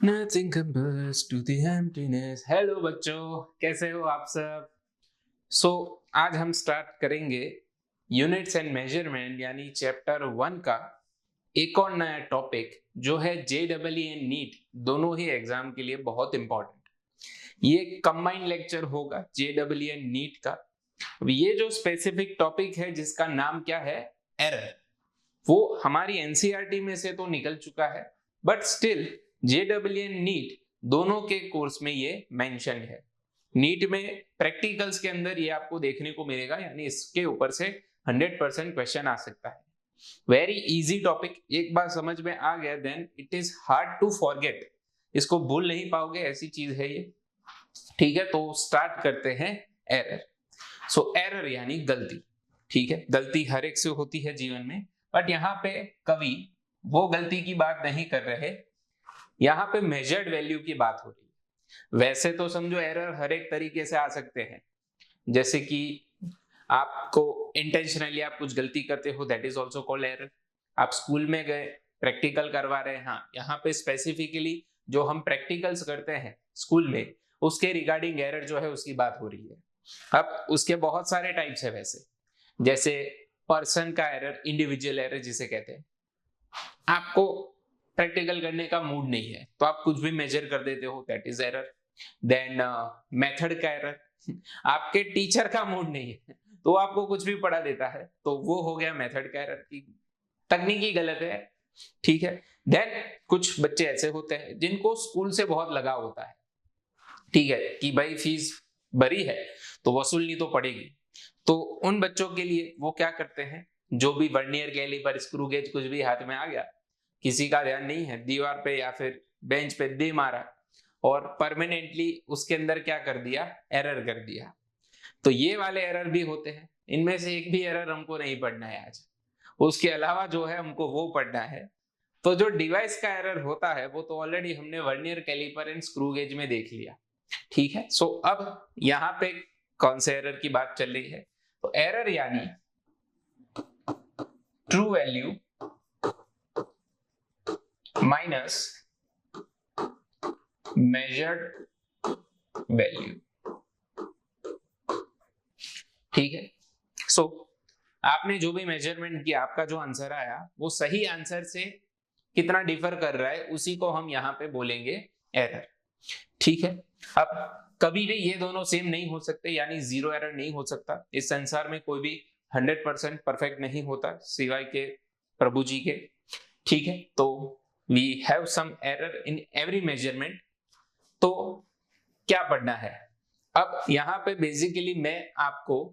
Nothing compares to the emptiness. Hello बच्चों, कैसे हो आप सब? आज हम स्टार्ट करेंगे यूनिट्स एंड मेजरमेंट यानी चैप्टर 1 का एक और नया टॉपिक जो है JEE एंड नीट दोनों ही एग्जाम के लिए बहुत इंपॉर्टेंट। ये कंबाइंड लेक्चर होगा JEE एंड नीट का। अब ये जो स्पेसिफिक टॉपिक है जिसका नाम क्या है, एरर, वो हमारी एनसीईआरटी में से तो निकल चुका है, but still JEE and NEET दोनों के कोर्स में ये मेंशन है। नीट में प्रैक्टिकल्स के अंदर ये आपको देखने को मिलेगा, यानी इसके ऊपर से 100% क्वेश्चन आ सकता है। वेरी इजी टॉपिक, एक बार समझ में आ गया then it is hard to forget, इसको भूल नहीं पाओगे, ऐसी चीज है ये। ठीक है, तो स्टार्ट करते हैं। एरर, एरर यानी गलती। ठीक है, गलती हर एक से होती है जीवन में, बट यहाँ पे कवि वो गलती की बात नहीं कर रहे, यहाँ पे मेजर्ड वैल्यू की बात हो रही है। वैसे तो समझो एरर हर एक तरीके से आ सकते हैं, जैसे कि आपको इंटेंशनली आप कुछ गलती करते हो, that is also called error. आप स्कूल में गए, प्रैक्टिकल करवा रहे हैं, हाँ यहाँ पे स्पेसिफिकली जो हम प्रैक्टिकल्स करते हैं स्कूल में उसके रिगार्डिंग एरर जो है उसकी बात हो रही है। अब उसके बहुत सारे टाइप्स है वैसे, जैसे पर्सन का एरर, इंडिविजुअल एरर जिसे कहते हैं। आपको प्रैक्टिकल करने का मूड नहीं है तो आप कुछ भी मेजर कर देते हो, that is error. Then method का एरर, आपके टीचर का मूड नहीं है तो आपको कुछ भी पढ़ा देता है, तो वो हो गया मेथड का एरर की तकनीकी गलत है। ठीक है, देन कुछ बच्चे ऐसे होते हैं जिनको स्कूल से बहुत लगाव होता है, ठीक है, कि भाई फीस भरी है तो वसूलनी तो पड़ेगी, तो उन बच्चों के लिए वो क्या करते हैं, जो भी वर्नियर कैलिपर, स्क्रू गेज कुछ भी हाथ में आ गया, किसी का ध्यान नहीं है, दीवार पे या फिर बेंच पे दे मारा और परमानेंटली उसके अंदर क्या कर दिया, एरर कर दिया। तो ये वाले एरर भी होते हैं, इनमें से एक भी एरर हमको नहीं पढ़ना है आज, उसके अलावा जो है हमको वो पढ़ना है। तो जो डिवाइस का एरर होता है वो तो ऑलरेडी हमने vernier caliper and screw gauge में देख लिया। ठीक है, अब यहाँ पे कौन से एरर की बात चल रही है, तो एरर यानी true value minus measured value. ठीक है, आपने जो भी मेजरमेंट किया, आपका जो आंसर आया वो सही आंसर से कितना डिफर कर रहा है उसी को हम यहाँ पे बोलेंगे एरर। ठीक है, अब कभी भी ये दोनों सेम नहीं हो सकते, यानी जीरो एरर नहीं हो सकता। इस संसार में कोई भी 100% परफेक्ट नहीं होता सिवाय के प्रभु जी के। ठीक है, तो we have some error in every measurement. तो क्या पढ़ना है अब यहाँ पे, बेसिकली मैं आपको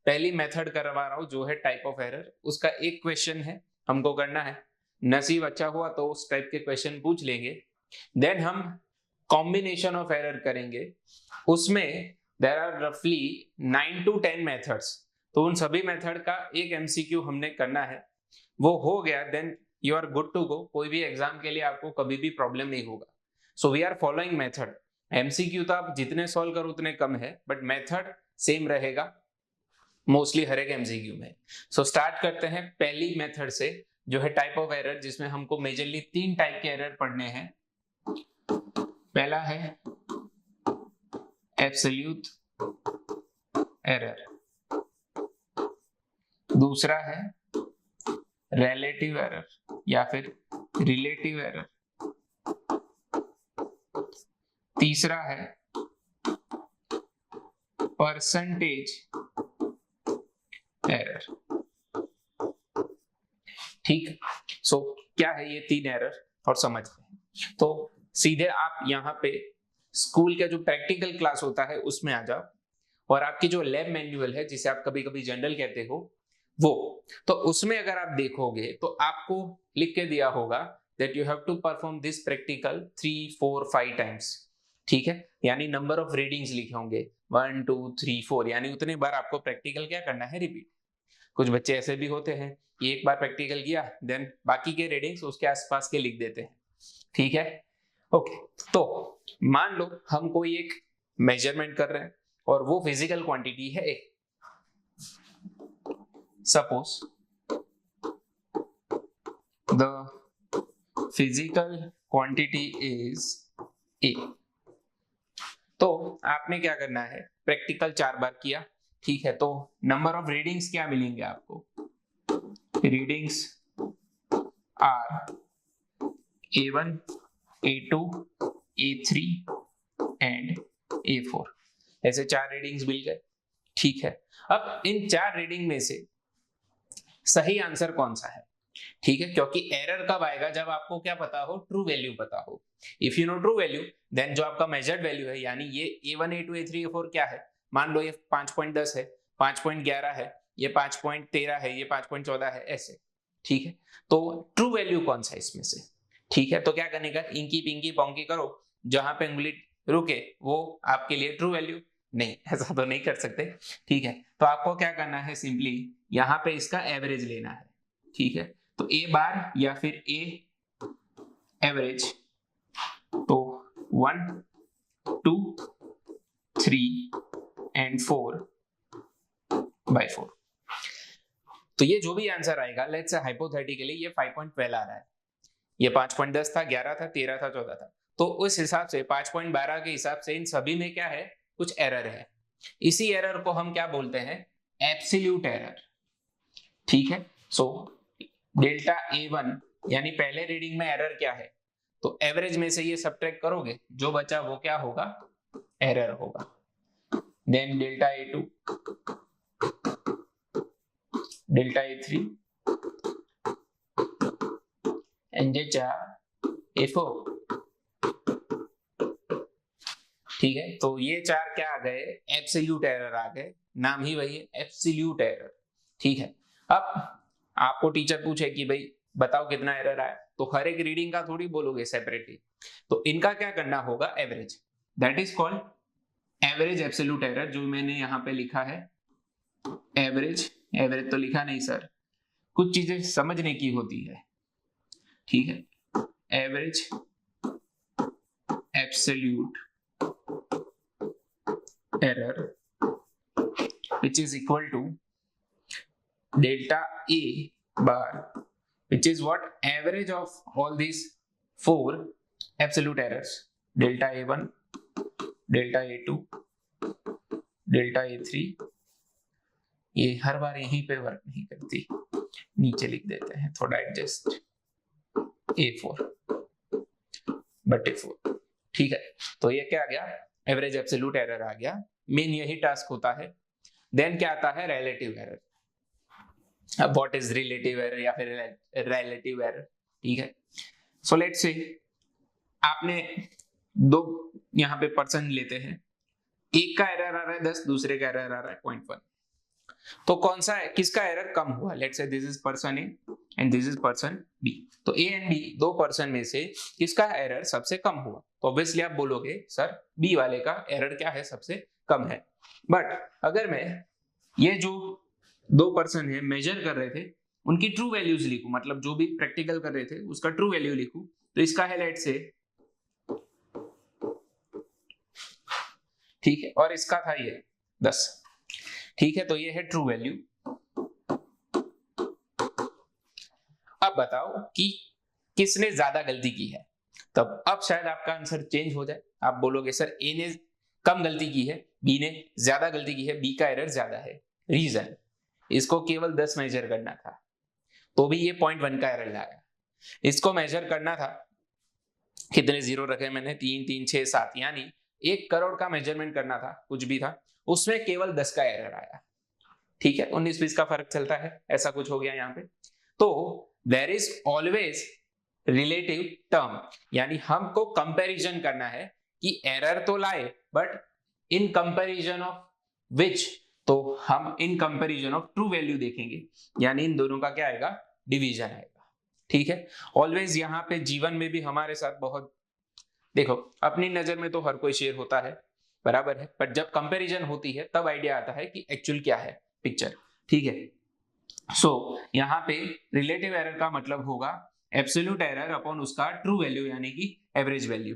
पहली मेथड करवा रहा हूं जो है टाइप ऑफ एरर। उसका एक क्वेश्चन है, हमको करना है, नसीब अच्छा हुआ तो उस टाइप के क्वेश्चन पूछ लेंगे। देन हम कॉम्बिनेशन ऑफ एरर करेंगे, उसमें देयर आर रफली 9 to 10 मेथड्स, तो उन सभी मेथड का एक एमसीक्यू हमने करना है। वो हो गया then you are good to go, कोई भी एग्जाम के लिए आपको कभी भी प्रॉब्लम नहीं होगा। So we are following method. MCQ तो आप जितने सॉल्व करो उतने कम है, बट मेथड सेम रहेगा मोस्टली हर एक एमसीक्यू में। स्टार्ट करते हैं पहली मेथड से जो है टाइप ऑफ एरर, जिसमें हमको मेजरली 3 टाइप के एरर पढ़ने हैं। पहला है एब्सोल्यूट एरर, दूसरा है रिलेटिव एरर या फिर रिलेटिव एरर, तीसरा है परसेंटेज एरर। ठीक, क्या है ये 3 एरर और समझते हैं। तो सीधे आप यहाँ पे स्कूल का जो प्रैक्टिकल क्लास होता है उसमें आ जाओ, और आपकी जो लैब मैनुअल है जिसे आप कभी कभी जनरल कहते हो वो, तो उसमें अगर आप देखोगे तो आपको लिख के दिया होगा that you have to perform this practical 3, 4, 5 times. ठीक है, यानी नंबर ऑफ रीडिंग्स लिखे होंगे 1, 2, 3, 4, यानी उतने बार आपको प्रैक्टिकल क्या करना है, रिपीट। कुछ बच्चे ऐसे भी होते हैं कि एक बार प्रैक्टिकल किया देन बाकी के रीडिंग्स उसके आसपास के लिख देते हैं। ठीक है, ओके, तो मान लो हम कोई एक मेजरमेंट कर रहे हैं और वो फिजिकल क्वांटिटी है एक, suppose the physical quantity is a. तो आपने क्या करना है, प्रैक्टिकल 4 बार किया, ठीक है। तो नंबर ऑफ रीडिंग्स क्या मिलेंगे आपको, readings are A1, A2, A3 and A4, ऐसे 4 रीडिंग्स मिल गए, ठीक है। अब इन 4 रीडिंग में से सही आंसर कौन सा है, ठीक है, क्योंकि एरर कब आएगा, जब आपको क्या पता हो, ट्रू वैल्यू पता हो। If you know true value then जो आपका मेजर्ड वैल्यू है, यानी ये A1, A2, A3, A4 क्या है, मान लो ये 5.10 है, 5.11 है, ये 5.13 है, ये 5.14 है, ऐसे, ठीक है। तो ट्रू वैल्यू कौन सा है इसमें से, ठीक है। तो क्या करने का, इंकी पिंकी पोंकी करो, जहां पे उंगली रुके वो आपके लिए ट्रू वैल्यू, नहीं ऐसा तो नहीं कर सकते, ठीक है। तो आपको क्या करना है, सिंपली यहाँ पे इसका एवरेज लेना है, ठीक है। तो ए बार या फिर ए एवरेज, तो 1, 2, 3 एंड 4/4। तो ये जो भी आंसर आएगा, लेट्स से हाइपोथेटिकली ये 5.12 आ रहा है, ये 5.10 था, 11 था, 13 था, 14 था, तो उस हिसाब से 5.12 के हिसाब से इन सभी में क्या है, कुछ एरर है। इसी एरर को हम क्या बोलते हैं, एब्सोल्यूट एरर, ठीक है। सो डेल्टा A1 यानी पहले रीडिंग में एरर क्या है, तो एवरेज में से ये सब्ट्रैक्ट करोगे, जो बचा वो क्या होगा, एरर होगा। Then delta A2, delta A3 and delta A4, ठीक है। तो ये 4 क्या आ गए, एब्सोल्यूट एरर आ गए, नाम ही वही है, एब्सोल्यूट एरर, ठीक है। अब आपको टीचर पूछे कि भाई बताओ कितना एरर आया, तो हर एक रीडिंग का थोड़ी बोलोगे सेपरेटली, तो इनका क्या करना होगा, average, that is called average absolute error, जो मैंने यहाँ पे लिखा है एवरेज। एवरेज तो लिखा नहीं सर, कुछ चीजें समझने की होती है, ठीक है। Average absolute error which is equal to delta A bar, which is what, average of all these 4 absolute errors, delta A1, delta A2, delta A3, ये हर बार यहीं पे वर्क नहीं करती, नीचे लिख देते हैं थोड़ा एडजस्ट, A4 बटे 4, ठीक है। तो ये क्या आ गया, एवरेज एब्सोल्यूट एरर आ गया, मेन यही टास्क होता है। देन क्या आता है, रिलेटिव एरर। अब व्हाट इज रिलेटिव एरर या फिर रिलेटिव एरर, ठीक है। सो लेट्स से आपने 2 यहाँ पे पर्सन लेते हैं, एक का एरर आ रहा है 10, दूसरे का एरर आ रहा है 0.1, तो कौन सा किसका एरर कम हुआ, let's say this is person A and this is person B, तो ए एंड बी 2 पर्सन में से किसका एरर सबसे कम हुआ, तो ऑब्वियसली आप बोलोगे सर बी वाले का एरर क्या है, सबसे कम है। बट अगर मैं ये जो 2 पर्सन है मेजर कर रहे थे उनकी ट्रू वैल्यूज लिखूं, मतलब जो भी प्रैक्टिकल कर रहे थे उसका ट्रू वैल्यू लिखूं, तो इसका है लेट्स से, ठीक है, और इसका था ये 10, ठीक है। तो ये है ट्रू वैल्यू। अब बताओ कि किसने ज्यादा गलती की है, तब अब शायद आपका आंसर चेंज हो जाए, आप बोलोगे सर ए ने कम गलती की है, बी ने ज्यादा गलती की है, बी का एरर ज्यादा है। रीजन, इसको केवल 10 मेजर करना था, तो भी ये 0.1 का एरर लाया। इसको मेजर करना था, कितने जीरो रखे मैंने, 3 3 6 7, यानी 1 करोड़ का मेजरमेंट करना था, कुछ भी था, उसमें केवल 10 का एरर आया, ठीक है। 19-20 का फर्क चलता है, ऐसा कुछ हो गया यहाँ पे। तो there is always relative term, यानी हमको कंपैरिजन करना है कि एरर तो लाए but in comparison of which, तो हम in comparison of true value देखेंगे, यानी इन दोनों का क्या आएगा, डिवीजन आएगा, ठीक है। ऑलवेज यहाँ पे जीवन में भी हमारे साथ बहुत, देखो अपनी नजर में तो हर कोई शेर होता है, बराबर है, पर जब कंपैरिजन होती है तब आइडिया आता है कि एक्चुअल क्या है पिक्चर, ठीक है। सो यहाँ पे रिलेटिव एरर का मतलब होगा एब्सोल्यूट एरर अपॉन उसका ट्रू वैल्यू यानी कि एवरेज वैल्यू।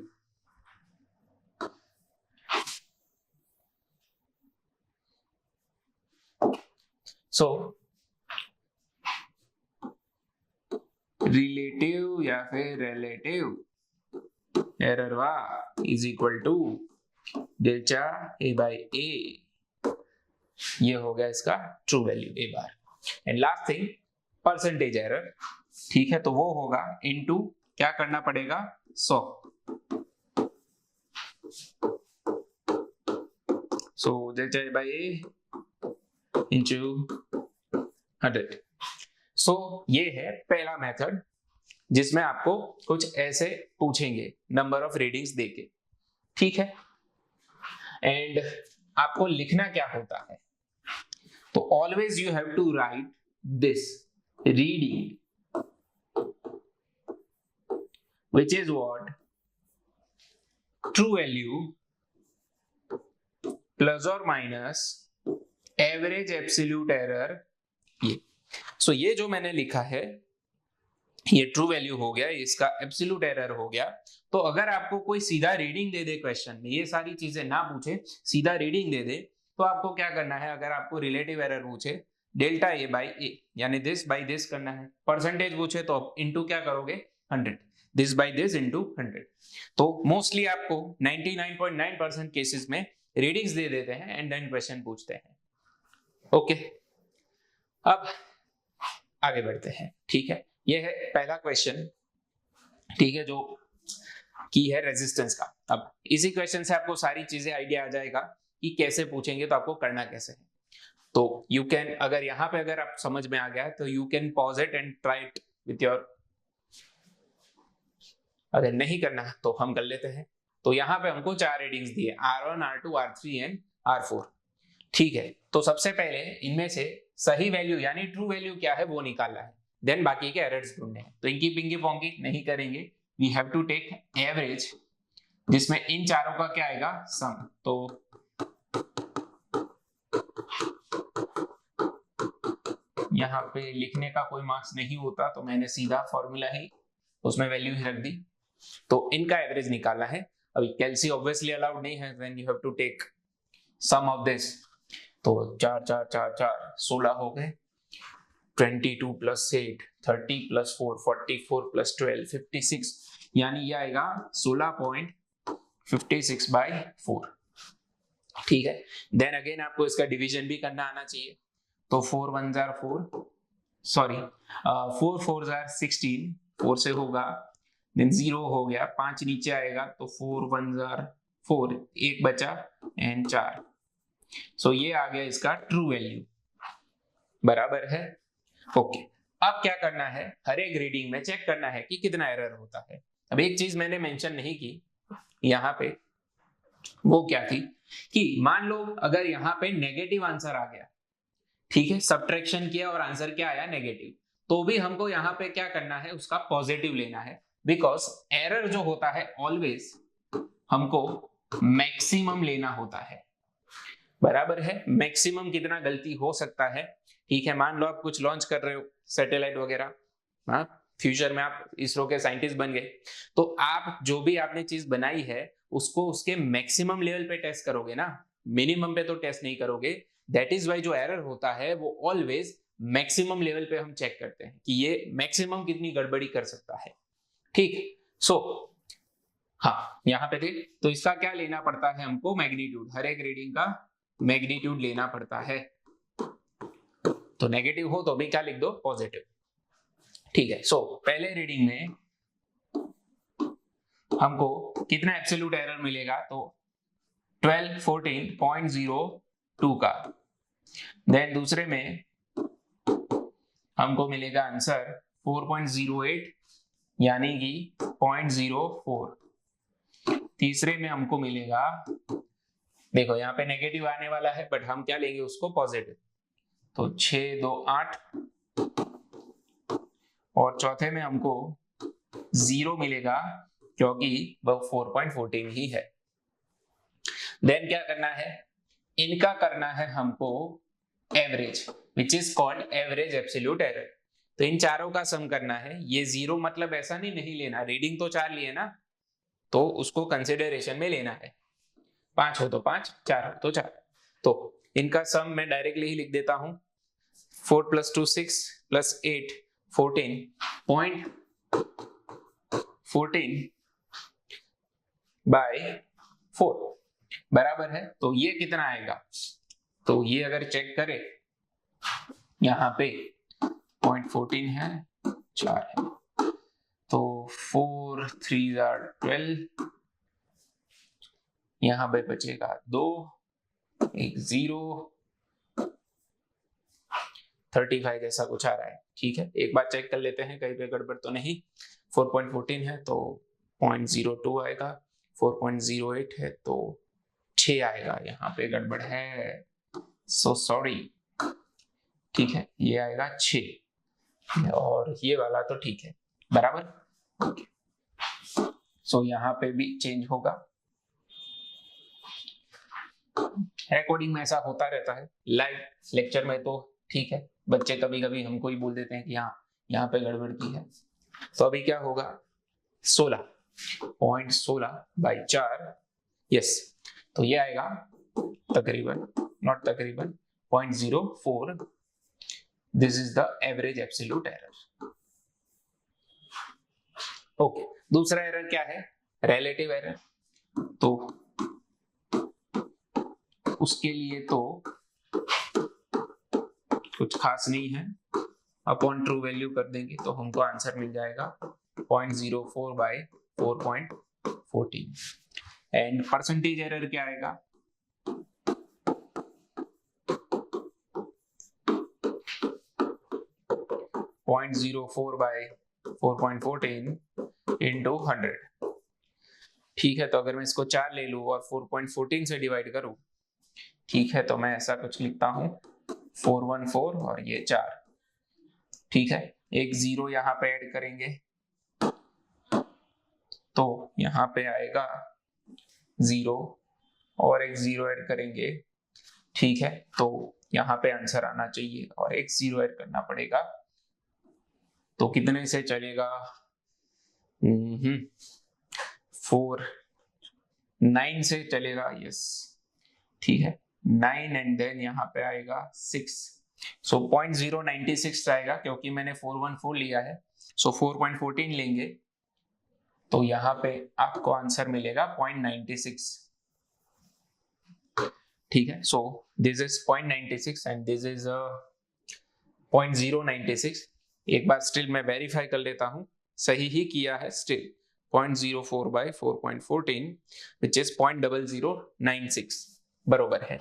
सो रिलेटिव या फिर रिलेटिव एरर वा is equal to delta A by A, ये हो गया इसका true value A bar. And last thing percentage error, ठीक है, तो वो होगा इनटू क्या करना पड़ेगा 100, so delta A by A into 100। सो ये है पहला मेथड जिसमें आपको कुछ ऐसे पूछेंगे नंबर ऑफ रीडिंग्स देके, ठीक है। एंड आपको लिखना क्या होता है, तो always you have to write this reading which is what true value plus और माइनस एवरेज एब्सोल्यूट एरर, ये सो ये जो मैंने लिखा है ये ट्रू वैल्यू हो गया, इसका एब्सोल्यूट एरर हो गया। तो अगर आपको कोई सीधा रीडिंग दे दे क्वेश्चन में, ये सारी चीजें ना पूछे, सीधा रीडिंग दे दे, तो आपको क्या करना है, अगर आपको रिलेटिव एरर पूछे डेल्टा ए बाई ए यानी दिस बाई दिस करना है, परसेंटेज पूछे तो इनटू क्या करोगे 100, दिस बाई दिस इनटू 100। तो मोस्टली आपको 99.9% केसेस में रीडिंग्स दे देते हैं एंड देन क्वेश्चन पूछते हैं। ओके, अब आगे बढ़ते हैं, ठीक है। ये है पहला क्वेश्चन, ठीक है, जो की है रेजिस्टेंस का। अब इसी क्वेश्चन से आपको सारी चीजें आइडिया आ जाएगा कि कैसे पूछेंगे, तो आपको करना कैसे है। तो यू कैन, अगर यहाँ पे अगर आप समझ में आ गया है तो you can pause it and try it with your, अगर नहीं करना तो हम कर लेते हैं। तो यहाँ पे हमको 4 रीडिंग्स दिए R1, R2, R3 and R4, ठीक है। तो सबसे पहले इनमें से सही वैल्यू यानी ट्रू वैल्यू क्या है वो निकालना है, देन बाकी के एरर्स ढूंढने हैं। तो इनकी पिंकी पोंकी नहीं करेंगे, we have to take average, जिसमें इन चारों का क्या आएगा सम। तो यहाँ पे लिखने का कोई मार्क्स नहीं होता, तो मैंने सीधा फॉर्मूला ही उसमें वैल्यू ही रख दी। तो इनका एवरेज निकालना है। अभी कैलसी ऑब्वियसली अलाउड नहीं है, then you have to take sum of this. तो 4 4 4 4 16 हो गए, 22 प्लस 8 30 प्लस 4 44 प्लस 12 56, यानी ये आएगा 16.56 बाई 4, ठीक है। देन अगेन आपको इसका डिवीजन भी करना आना चाहिए। तो 4 1 जार 4, सॉरी 4 4 जार 16, 4 से होगा, देन 0 हो गया, 5 नीचे आएगा, तो 4 1 जार 4, 1 बचा एंड 4। सो ये आ गया इसका ट्रू वैल्यू, बराबर है। ओके, अब क्या करना है, हर एक रीडिंग में चेक करना है कि कितना एरर होता है। अब एक चीज मैंने मेंशन नहीं की यहाँ पे, वो क्या थी कि मान लो अगर यहाँ पे नेगेटिव आंसर आ गया, ठीक है, सब्ट्रैक्शन किया और आंसर क्या आया नेगेटिव, तो भी हमको यहाँ पे क्या करना है, उसका पॉजिटिव लेना है, बिकॉज एरर जो होता है ऑलवेज हमको मैक्सिमम लेना होता है, बराबर है। मैक्सिमम कितना गलती हो सकता है, ठीक है। मान लो आप कुछ लॉन्च कर रहे हो सैटेलाइट वगैरह, हाँ, फ्यूचर में आप इसरो के साइंटिस्ट बन गए, तो आप जो भी आपने चीज बनाई है उसको उसके मैक्सिमम लेवल पे टेस्ट करोगे ना, मिनिमम पे तो टेस्ट नहीं करोगे। दैट इज वाई जो एरर होता है वो ऑलवेज मैक्सिमम लेवल पे हम चेक करते हैं कि ये मैक्सिमम कितनी गड़बड़ी कर सकता है, ठीक। सो हाँ, यहाँ पे थे, तो इसका क्या लेना पड़ता है हमको, मैग्नीट्यूड, हर एक रीडिंग का मैग्नीट्यूड लेना पड़ता है। तो नेगेटिव हो तो भी क्या लिख दो, पॉजिटिव, ठीक है। सो पहले रीडिंग में हमको कितना एब्सोल्यूट एरर मिलेगा, तो 12 14.02 का। देन दूसरे में हमको मिलेगा आंसर 4.08 यानी कि 0.04। तीसरे में हमको मिलेगा, देखो यहाँ पे नेगेटिव आने वाला है बट हम क्या लेंगे उसको पॉजिटिव, तो 6 2 8, और चौथे में हमको 0 मिलेगा क्योंकि वह 4.14 ही है। देन क्या करना है, इनका करना है हमको average, which is called average absolute error. तो इन चारों का सम करना है। ये 0 मतलब ऐसा नहीं लेना, रीडिंग तो 4 लिए ना, तो उसको कंसिडरेशन में लेना है। 5 हो तो 5, 4 हो तो 4। तो इनका सम मैं डायरेक्टली ही लिख देता हूं, 4 + 2 6 + 8 14.14 बाय 4 बराबर है। तो ये कितना आएगा, तो ये अगर चेक करें यहाँ पे 0.14 है, 4 है, तो 4 3 12, यहाँ पे बचेगा 2, एक 0, 35 जैसा कुछ आ रहा है। ठीक है, एक बार चेक कर लेते हैं कहीं पे गड़बड़ तो नहीं। 4.14 है तो 0.02 आएगा, 4.08 है तो 6 आएगा, यहाँ पे गड़बड़ है, सो सॉरी। ठीक है, ये आएगा 6 और ये वाला तो ठीक है, बराबर। ओके, सो यहाँ पे भी चेंज होगा। रिकॉर्डिंग में ऐसा होता रहता है, लाइव लेक्चर में तो ठीक है, बच्चे कभी कभी हमको ही बोल देते हैं कि हाँ यहाँ पे गड़बड़ की है। तो अभी क्या होगा, 16.16 बाई 4, यस, तो ये आएगा तकरीबन, नॉट तकरीबन, 0.04। This is the average absolute error. Okay, दूसरा एरर क्या है, रिलेटिव एरर। तो उसके लिए तो कुछ खास नहीं है, अपॉन ट्रू वैल्यू कर देंगे तो हमको आंसर मिल जाएगा 0.04 बाय 4.14। एंड परसेंटेज एरर क्या आएगा, पॉइंट 0.04 बाय 4.14 इंटू 100। ठीक है, तो अगर मैं इसको 4 ले लूं और 4.14 से डिवाइड करूं, ठीक है, तो मैं ऐसा कुछ लिखता हूं 414 और ये 4। ठीक है, एक 0 यहाँ पे ऐड करेंगे तो यहाँ पे आएगा 0 और एक 0 ऐड करेंगे। ठीक है, तो यहाँ पे आंसर आना चाहिए और एक 0 ऐड करना पड़ेगा, तो कितने से चलेगा, 4 9 से चलेगा, यस, ठीक है, 9 एंड देन यहाँ पे आएगा 6, सो 0.096 आएगा क्योंकि मैंने 414 लिया है, सो 4.14 लेंगे तो यहाँ पे आपको आंसर मिलेगा 0.96। ठीक है, so this is 0.96 and this is 0.096। एक बार स्टिल मैं वेरीफाई कर लेता हूं, सही ही किया है, स्टिल 0.04 बाय 4.14 विच इज 0.0096 बरोबर है।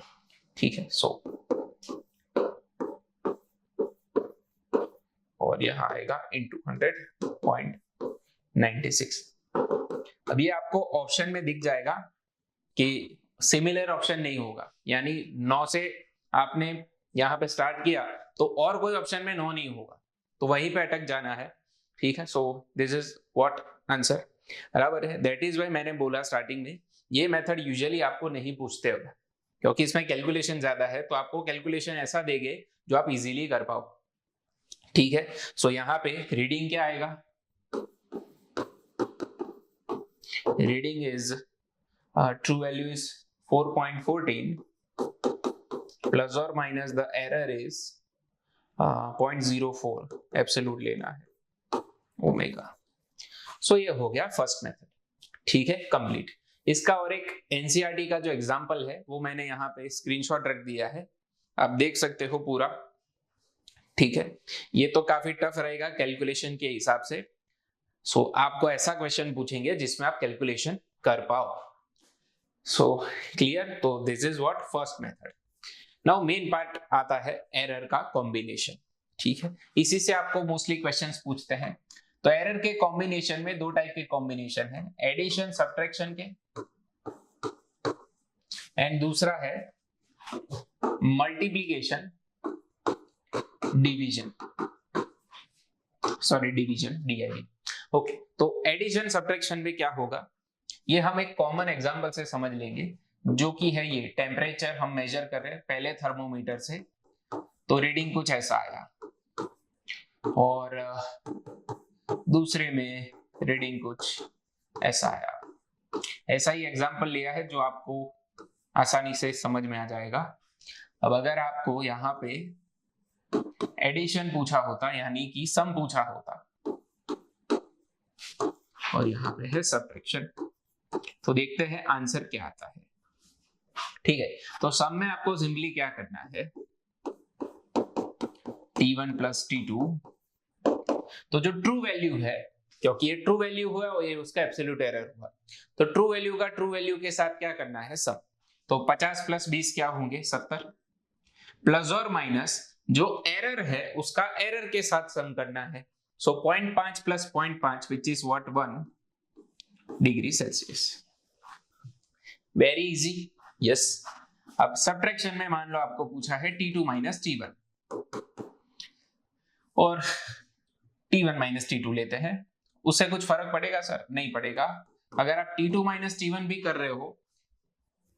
ठीक है, सो और यहाँ आएगा इंटू 100.96। अब ये आपको ऑप्शन में दिख जाएगा कि सिमिलर ऑप्शन नहीं होगा, यानी 9 से आपने यहाँ पे स्टार्ट किया तो और कोई ऑप्शन में 9 नहीं होगा, तो वहीं पे अटक जाना है। ठीक है, so this is what answer बराबर है। दैट इज वाई मैंने बोला स्टार्टिंग में ये मेथड यूजुअली आपको नहीं पूछते होगा, क्योंकि इसमें कैलकुलेशन ज्यादा है, तो आपको कैलकुलेशन ऐसा देंगे जो आप इजीली कर पाओ। ठीक है, सो यहाँ पे रीडिंग क्या आएगा, reading is true value is 4.14 plus और minus the error is 0.04, absolute लेना है ओमेगा। सो ये हो गया फर्स्ट मेथड। ठीक है, कंप्लीट। इसका और एक एनसीईआरटी का जो एग्जांपल है वो मैंने यहाँ पे स्क्रीनशॉट रख दिया है, आप देख सकते हो पूरा। ठीक है, ये तो काफी टफ रहेगा कैलकुलेशन के हिसाब से, सो आपको ऐसा क्वेश्चन पूछेंगे जिसमें आप कैलकुलेशन कर पाओ। सो क्लियर, तो this is what first method. Now main part आता है एरर का कॉम्बिनेशन। ठीक है, इसी से आपको मोस्टली क्वेश्चंस पूछते हैं। तो एरर के कॉम्बिनेशन में दो टाइप के कॉम्बिनेशन है, एडिशन सब्ट्रैक्शन के, एंड दूसरा है multiplication division, sorry division, DID. Okay, तो एडिशन सब्ट्रैक्शन में क्या होगा ये हम एक कॉमन एग्जांपल से समझ लेंगे, जो कि है ये टेम्परेचर हम मेजर कर रहे हैं पहले थर्मोमीटर से, तो रीडिंग कुछ ऐसा आया, और दूसरे में रीडिंग कुछ ऐसा आया। ऐसा ही एग्जांपल लिया है जो आपको आसानी से समझ में आ जाएगा। अब अगर आपको यहाँ पे एडिशन पूछा होता, यानी कि सम पूछा होता, और यहाँ पे है सब्ट्रैक्शन, तो देखते हैं आंसर क्या आता है। ठीक है, तो सम में आपको सिंपली क्या करना है, t1 प्लस t2, तो जो ट्रू वैल्यू है, क्योंकि ये ट्रू वैल्यू हुआ और ये उसका एब्सोल्यूट एरर हुआ, तो ट्रू वैल्यू का ट्रू वैल्यू के साथ क्या करना है, सम। तो 50 प्लस 20 क्या होंगे, 70, प्लस और माइनस जो एरर है उसका एरर के साथ सम करना है। सो 0.5 plus 0.5 which is what 1 degree Celsius. Very easy, yes. अब सब्ट्रैक्शन में मान लो आपको पूछा है t2 माइनस t1 और t1 माइनस t2 लेते हैं, उससे कुछ फर्क पड़ेगा सर? नहीं पड़ेगा। अगर आप t2 माइनस t1 भी कर रहे हो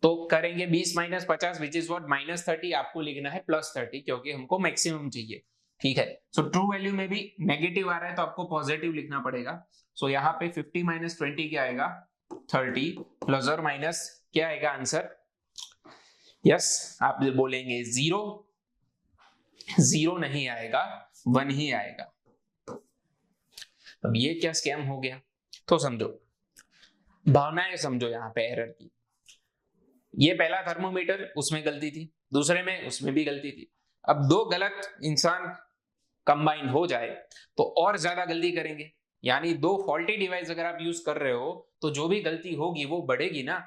तो करेंगे 20 minus 50 which is what minus 30, आपको लिखना है प्लस 30 क्योंकि हमको मैक्सिमम चाहिए। ठीक है, सो ट्रू वैल्यू में भी नेगेटिव आ रहा है तो आपको पॉजिटिव लिखना पड़ेगा। सो यहाँ पे 50 माइनस 20 क्या आएगा, 30, प्लस और माइनस क्या आएगा आंसर, यस आप बोलेंगे 0, 0 नहीं आएगा, 1 ही आएगा। अब ये क्या स्कैम हो गया, तो समझो, भावनाएं समझो यहाँ पे एरर की। ये पहला थर्मोमीटर, उसमें गलती थी, दूसरे में उसमें भी गलती थी। अब दो गलत इंसान कंबाइन हो जाए तो और ज्यादा गलती करेंगे, यानी दो फॉल्टी डिवाइस अगर आप यूज कर रहे हो तो जो भी गलती होगी वो बढ़ेगी ना।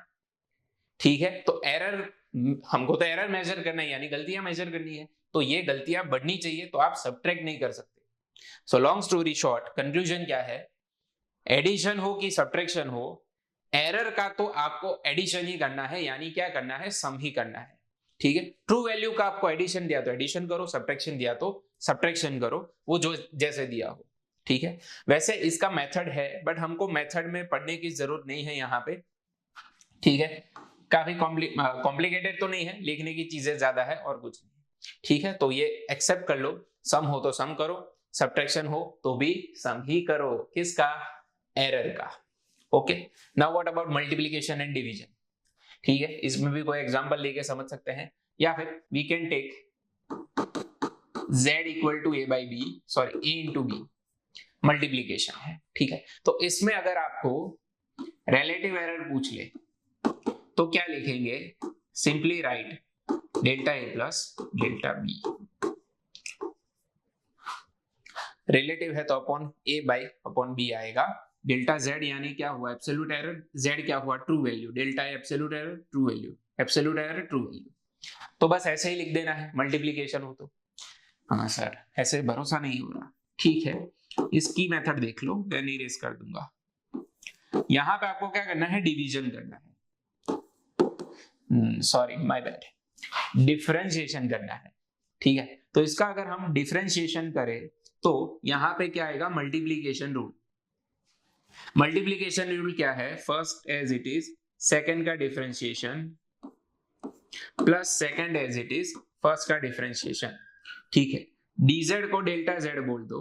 ठीक है, तो एरर, हमको तो एरर मेजर करना है यानी गलतियां मेजर करनी है, तो ये गलतियां बढ़नी चाहिए, तो आप सब्ट्रैक्ट नहीं कर सकते। So long story short, conclusion क्या है, एडिशन हो कि सब्ट्रैक्शन हो, एरर का तो आपको एडिशन ही करना है, यानी क्या करना है, सम ही करना है। ठीक है, ट्रू वैल्यू का आपको एडिशन दिया तो एडिशन करो, सब्ट्रैक्शन दिया तो सब्ट्रैक्शन करो, वो जो जैसे दिया हो। ठीक है, वैसे इसका मेथड है बट हमको मेथड में पढ़ने की जरूरत नहीं है यहाँ पे। ठीक है, काफी कॉम्प्लिकेटेड तो नहीं है, लिखने की चीजें ज्यादा है और कुछ नहीं। ठीक है, तो ये एक्सेप्ट कर लो, सम हो तो सम करो, सब्ट्रैक्शन हो तो भी सम ही करो, किसका, एरर का। Okay, now what about multiplication and division. ठीक है, इसमें भी कोई एग्जांपल लेके समझ सकते हैं, या फिर we can take z equal to a by B, sorry a into B, multiplication है। ठीक है, तो इसमें अगर आपको रिलेटिव एरर पूछ ले तो क्या लिखेंगे, simply write delta a plus delta B. Relative है तो upon a by upon b आएगा, डेल्टा z यानी क्या हुआ, एब्सोल्यूट एरर, z क्या हुआ, true value, delta absolute error, true value, absolute error, true value. तो बस ऐसे ही लिख देना है मल्टीप्लिकेशन हो तो। हाँ सर ऐसे भरोसा नहीं हो रहा, ठीक है, इसकी मेथड देख लो, देन इरेज कर दूंगा। यहां पे आपको क्या करना है, डिवीजन करना है, सॉरी माय बैड, डिफरेंशिएशन करना है। ठीक है, तो इसका अगर हम डिफरेंशिएशन करें तो यहां पे क्या आएगा, मल्टीप्लिकेशन रूल। मल्टीप्लिकेशन रूल क्या है, first as it is, second का differentiation plus second as it is first का डिफरेंशिएशन। ठीक है, dz को डेल्टा z बोल दो,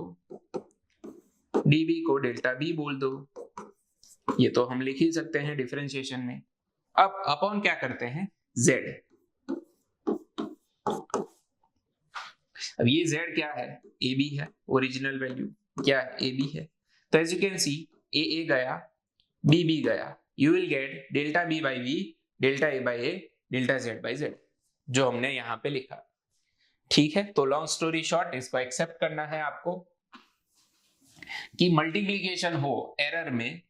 db को डेल्टा b बोल दो, ये तो हम लिख ही सकते हैं डिफरेंशिएशन में। अब अपॉन क्या करते हैं, z। अब ये z क्या है, ab है, ओरिजिनल वैल्यू क्या है, ab है। तो as you can see a गया, b गया, you will get delta b by b, delta a by a, delta z by z, जो हमने यहां पे लिखा। ठीक है, तो लॉन्ग स्टोरी शॉर्ट, इसको एक्सेप्ट करना है आपको कि मल्टीप्लिकेशन हो एरर में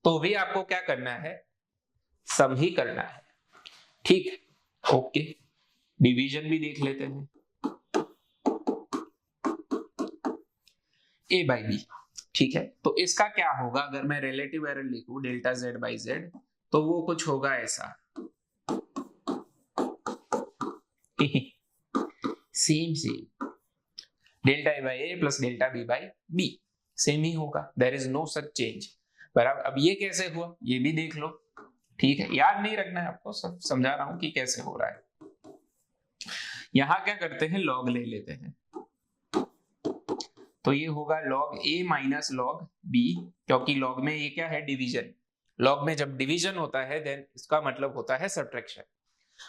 तो भी आपको क्या करना है, सम ही करना है। ठीक, ओके, डिवीजन भी देख लेते हैं, a बाई बी। ठीक है, तो इसका क्या होगा, अगर मैं रिलेटिव एरर लिखूं डेल्टा z बाई z, तो वो कुछ होगा ऐसा same delta a by a plus delta b by b, same ही होगा, there is no such change. पर अब ये कैसे हुआ ये भी देख लो। ठीक है, याद नहीं रखना है आपको, सब समझा रहा हूं कि कैसे हो रहा है। यहां क्या करते हैं, लॉग ले लेते हैं, तो ये होगा log a minus log b, क्योंकि लॉग में ये क्या है, डिवीजन। लॉग में जब डिवीजन होता है देन इसका मतलब होता है सब्ट्रैक्शन,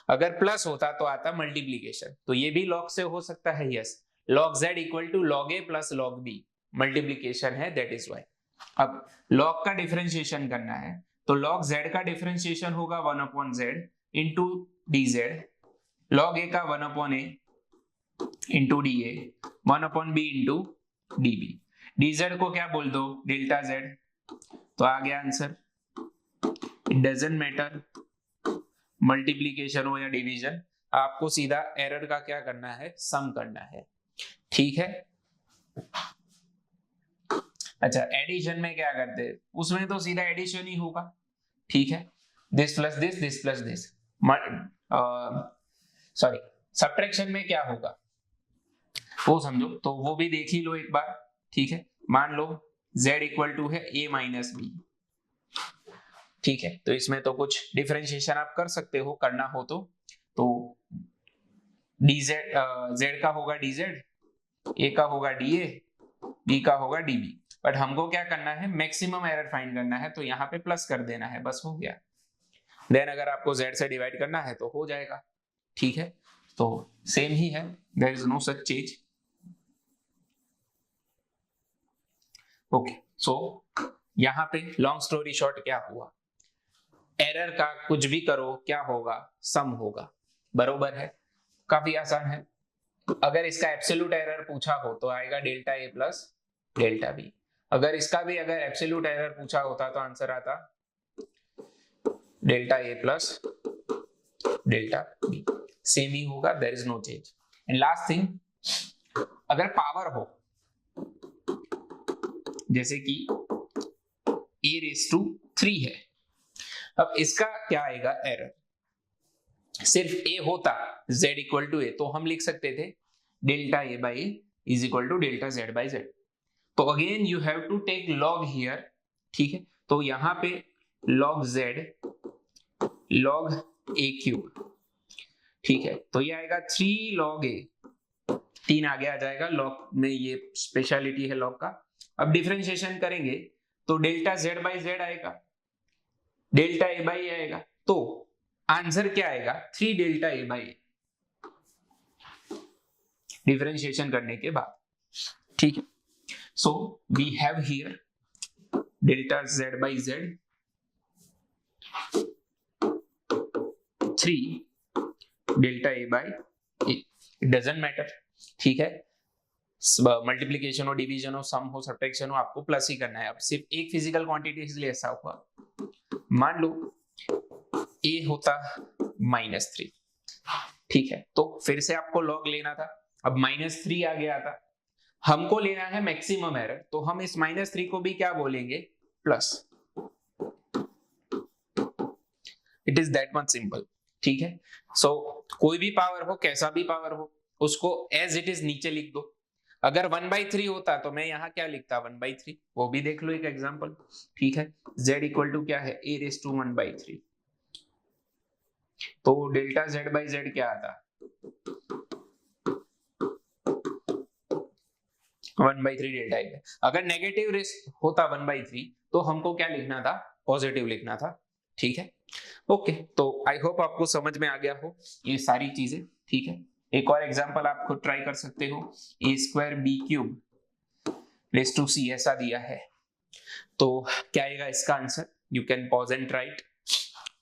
अगर प्लस होता तो आता मल्टीप्लिकेशन। तो ये भी लॉग से हो सकता है, yes, log z equal to log a plus log b, multiplication है, दैट इज वाई। अब लॉग का डिफरेंशिएशन करना है, तो log z का डिफरेंशिएशन होगा 1/z into dz, log a का 1/a into da, 1/b into db। dz को क्या बोल दो, डेल्टा z। तो आ गया answer. It doesn't matter multiplication हो या डिवीजन, आपको सीधा एरर का क्या करना है, सम करना है। ठीक है। अच्छा, एडिशन में क्या करते हैं, उसमें तो सीधा एडिशन ही होगा। ठीक है, this plus this, this plus this. Sorry, subtraction में क्या होगा वो समझो, तो वो भी देख ही लो एक बार। ठीक है, मान लो z इक्वल टू है a माइनस बी। ठीक है, तो इसमें तो कुछ डिफरेंशिएशन आप कर सकते हो, करना हो तो dz, z का होगा dz, a का होगा dA, b का होगा dB। बट हमको क्या करना है, मैक्सिमम एरर फाइंड करना है, तो यहाँ पे प्लस कर देना है, बस हो गया। देन अगर आपको z से डिवाइड करना है तो हो जाएगा। ठीक है, तो सेम ही है, there is no such change. Okay, so यहाँ पे लॉन्ग स्टोरी शॉर्ट क्या हुआ, एरर का कुछ भी करो क्या होगा, सम होगा। बरोबर है, काफी आसान है। अगर इसका एब्सोल्यूट एरर पूछा हो तो आएगा delta A plus delta B. अगर इसका भी अगर एब्सोल्यूट एरर पूछा होता तो आंसर आता delta A plus delta B. Same ही होगा, there is no change. And last thing, अगर पावर हो, जैसे कि a रेस टू 3 है, अब इसका क्या आएगा एरर, सिर्फ a होता z इक्वल टू a तो हम लिख सकते थे delta a by is equal to delta z by z। तो again you have to take log here. ठीक है, तो यहां पे log z log a cube. ठीक है, तो ये आएगा 3 log a, 3 आगे आ जाएगा, log में ये स्पेशलिटी है log का। अब डिफरेंशिएशन करेंगे तो डेल्टा z बाई z आएगा, डेल्टा a बाई आएगा, तो आंसर क्या आएगा, 3 डेल्टा a बाई डिफरेंशिएशन करने के बाद। ठीक है, so we have here delta z by z 3 delta a by a, it doesn't matter. ठीक है, मल्टीप्लीकेशन हो, डिवीजन हो, सम हो, सब्ट्रैक्शन हो, आपको प्लस ही करना है। अब सिर्फ एक फिजिकल क्वांटिटी इसलिए ऐसा हुआ, मान लो a होता -3। ठीक है, तो फिर से आपको log लेना था, अब -3 आ गया था, हमको लेना है मैक्सिमम एरर, तो हम इस -3 को भी क्या बोलेंगे, plus. It is that much simple. ठीक है, सो कोई भी पावर हो, कैसा भी पावर हो, उसको एज इट इज नीचे लिख दो। अगर 1/3 होता तो मैं यहाँ क्या लिखता, 1/3, वो भी देख लो एक एग्जांपल। ठीक है, z इक्वल टू क्या है, a रेस टू 1/3, तो डेल्टा z बाई z क्या आता, 1/3 डेल्टा ए। अगर नेगेटिव रेस होता 1/3 तो हमको क्या लिखना था, पॉजिटिव लिखना था। ठीक है, ओके, तो आई होप आपको समझ में आ गया हो ये सारी चीजें। ठीक है, एक और एग्जांपल आप खुद ट्राई कर सकते हो, a² b³ raise to c ऐसा दिया है, तो क्या आएगा इसका answer, you can pause and right.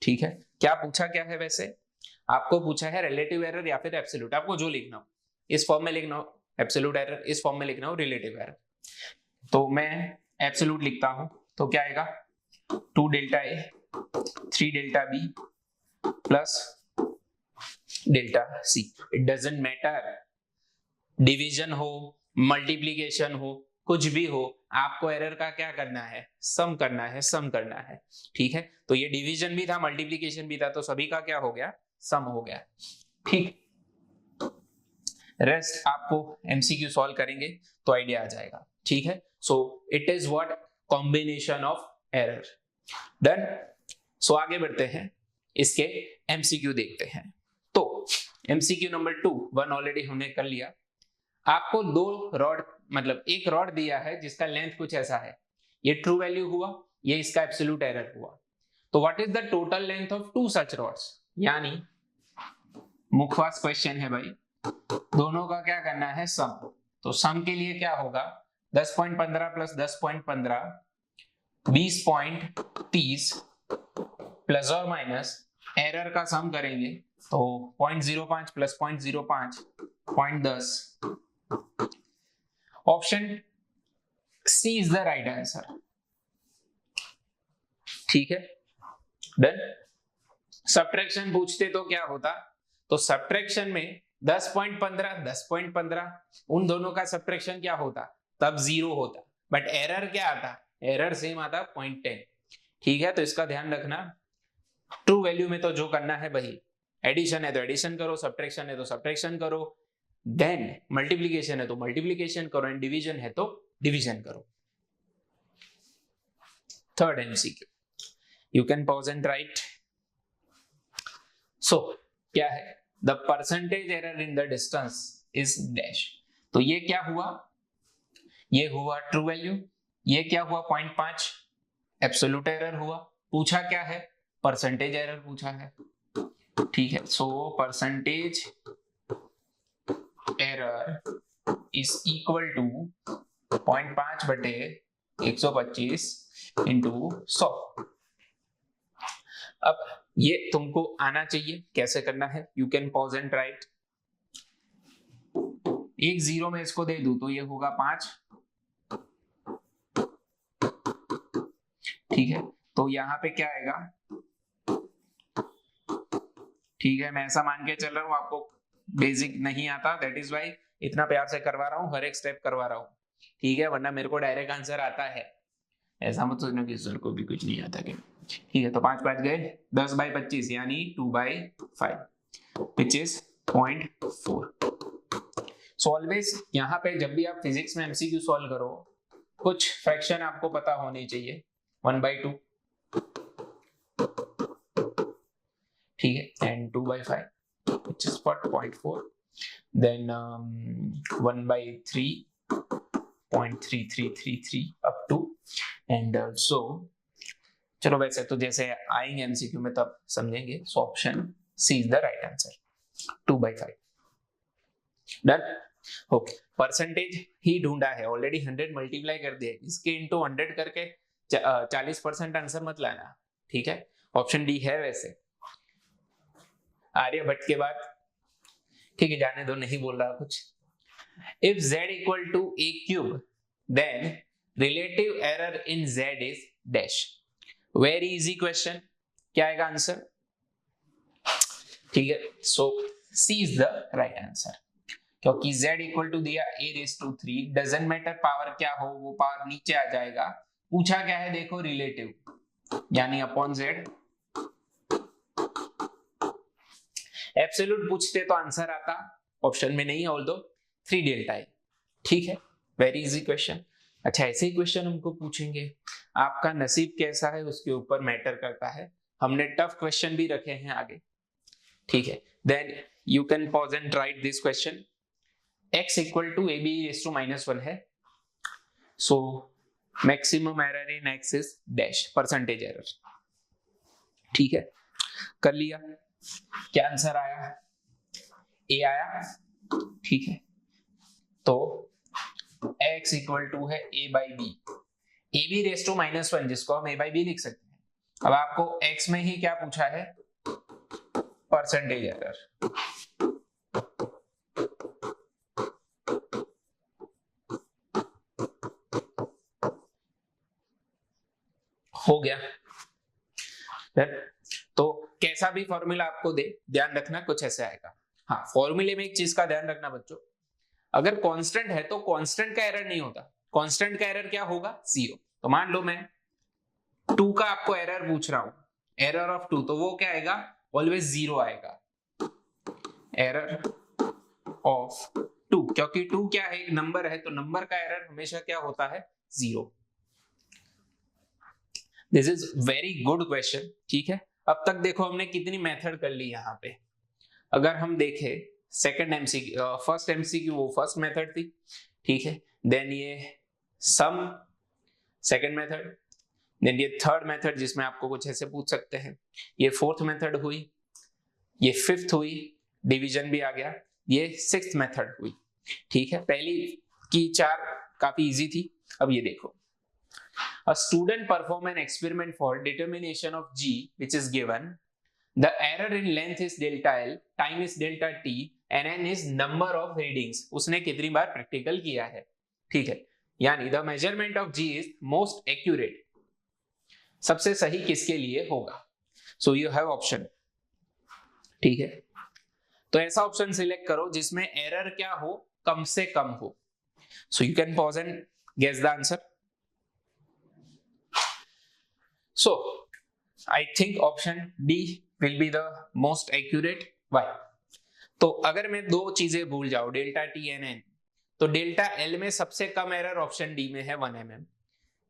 ठीक है, क्या पूछा क्या है वैसे, आपको पूछा है रिलेटिव एरर या फिर एब्सोल्यूट, आपको जो लिखना हो, इस फॉर्म में लिखना हो एब्सोल्यूट एरर, इस फॉर्म में लिखना हो रिलेटिव एरर। तो मैं एब्सोल्यूट लिखता हूं, तो क्या आएगा, 2 delta a 3 delta b plus delta c। It doesn't matter division हो, मल्टीप्लीकेशन हो, कुछ भी हो, आपको एरर का क्या करना है, सम करना है, सम करना है। ठीक है, तो ये डिवीजन भी था, मल्टीप्लीकेशन भी था, तो सभी का क्या हो गया, सम हो गया। ठीक, रेस्ट आपको एमसीक्यू सॉल्व करेंगे तो आइडिया आ जाएगा। ठीक है, so it is what, combination of error. Done, so आगे बढ़ते हैं, इसके एमसीक्यू देखते हैं। तो एमसीक्यू नंबर 2, 1 ऑलरेडी हमने कर लिया। आपको 2 रॉड, मतलब एक रॉड दिया है जिसका लेंथ कुछ ऐसा है, ये ट्रू वैल्यू हुआ, ये इसका एब्सोल्यूट एरर हुआ। तो what is the total length of 2 such rods, यानी मुखवास क्वेश्चन है भाई, दोनों का क्या करना है, सम। तो सम के लिए क्या होगा, 10.15 प्लस 10.15 20.30 प्लस और माइनस एरर का सम करेंगे तो 0.05 plus 0.05 0.10। Option C is the right answer. ठीक है, डन। सब्ट्रैक्शन पूछते तो क्या होता, तो सब्ट्रैक्शन में 10.15 10.15 उन दोनों का सब्ट्रैक्शन क्या होता, तब 0 होता, बट एरर क्या आता, एरर सेम आता 0.10। ठीक है, तो इसका ध्यान रखना। ट्रू वैल्यू में तो जो करना है वही, एडिशन है तो एडिशन करो, सब्ट्रैक्शन है तो सब्ट्रैक्शन करो, देन मल्टीप्लिकेशन है तो मल्टीप्लिकेशन करो, एंड डिवीजन है तो डिवीजन करो। Third MCQ, you can pause and write. So क्या है, the percentage error in the distance is dash. तो ये क्या हुआ, ये हुआ ट्रू वैल्यू, ये क्या हुआ 0.5 एब्सोल्यूट एरर हुआ। पूछा क्या है, परसेंटेज एरर पूछा है। ठीक है, so percentage error is equal to 0.5 बटे 125 इंटू 100। अब ये तुमको आना चाहिए कैसे करना है, you can pause and right. एक जीरो में इसको दे दूं तो ये होगा 5। ठीक है, तो यहां पे क्या आएगा, ठीक है, मैं ऐसा मान के चल रहा हूं, आपको बेसिक नहीं आता, दैट इज वाई इतना प्यार से करवा रहा हूं, हर एक स्टेप करवा रहा हूं। ठीक है, वरना मेरे को डायरेक्ट आंसर आता है, ऐसा मत सोचना कि सर को भी कुछ नहीं आता। क्या ठीक है, तो 5 5 गए, 10/25 यानी 2/5 विच इज 0.4। सो ऑलवेज यहाँ पे जब भी आप फिजिक्स में एमसीक्यू सॉल्व करो, कुछ फ्रैक्शन आपको पता होनी चाहिए, 1/2, ठीक है, and 2/5 which is what 0.4, then 1/3 0.3333 up to, and so चलो वैसे तो जैसे आएंगे एमसीक्यू में तब समझेंगे। So option C is the right answer, 2/5। डन। ओके, परसेंटेज ही ढूंढा है ऑलरेडी, 100 मल्टीप्लाई कर दिया, इसके इनटू 100 करके 40% आंसर मत लाना। ठीक है, ऑप्शन डी है वैसे आर्यभट्ट के बाद। ठीक है, जाने दो, नहीं बोल रहा कुछ। If z equal to a cube then relative error in z is dash. Very easy question, क्या आएगा आंसर। ठीक है, so C is the right answer, क्योंकि z इक्वल टू दिया a⁻3, डजंट मैटर पावर क्या हो, वो पावर नीचे आ जाएगा। पूछा क्या है देखो, रिलेटिव यानी अपॉन z। एब्सोल्यूट पूछते तो आंसर आता, ऑप्शन में नहीं, ऑल्दो 3 डेल्टा है। ठीक है, वेरी इजी क्वेश्चन। अच्छा, ऐसे ही क्वेश्चन हमको पूछेंगे, आपका नसीब कैसा है उसके ऊपर मैटर करता है। हमने टफ क्वेश्चन भी रखे हैं आगे। ठीक है, then you can pause and write this question. x equal to ab⁻1 है, so maximum error in x is dash, percentage error. ठीक है, कर लिया, क्या आंसर आया, ए आया। ठीक है, तो x इक्वल टू है a/b, ab⁻1 जिसको हम a/b लिख सकते हैं। अब आपको x में ही क्या पूछा है, परसेंटेज एरर। हो गया, तो कैसा भी फॉर्मूला आपको दे, ध्यान रखना कुछ ऐसे आएगा। हाँ, फॉर्मूले में एक चीज का ध्यान रखना बच्चों, अगर कांस्टेंट है तो कांस्टेंट का एरर नहीं होता, कांस्टेंट का एरर क्या होगा, 0। तो मान लो मैं 2 का आपको एरर पूछ रहा हूं, एरर ऑफ 2, तो वो क्या आएगा, ऑलवेज 0 आएगा, एरर ऑफ 2, क्योंकि 2 क्या है, एक नंबर है, तो नंबर का एरर हमेशा क्या होता है, 0। This is very good question. ठीक है, अब तक देखो हमने कितनी मेथड कर ली यहाँ पे। अगर हम देखें सेकंड एमसीक्यू, फर्स्ट एमसीक्यू वो फर्स्ट मेथड थी। ठीक है, देन ये सम सेकंड मेथड, देन ये थर्ड मेथड जिसमें आपको कुछ ऐसे पूछ सकते हैं, ये फोर्थ मेथड हुई, ये फिफ्थ हुई, डिवीजन भी आ गया, ये सिक्स्थ मेथड हुई। ठीक है, पहली की 4 काफी इजी थी। अब ये देखो, A student perform an experiment for determination of g which is given. The error in length is delta l, time is delta t and n is number of readings. उसने कितनी बार प्रैक्टिकल किया है, ठीक है। यानी the measurement of g is most accurate, सबसे सही किसके लिए होगा। सो यू हैव ऑप्शन, ठीक है। तो ऐसा ऑप्शन सिलेक्ट करो जिसमें एरर क्या हो, कम से कम हो। So you can pause and guess the answer. So I think option D will be the most accurate. Why? तो अगर मैं दो चीजें भूल जाऊं, डेल्टा टी एंड एन, तो डेल्टा एल में सबसे कम एरर ऑप्शन डी में है 1 mm।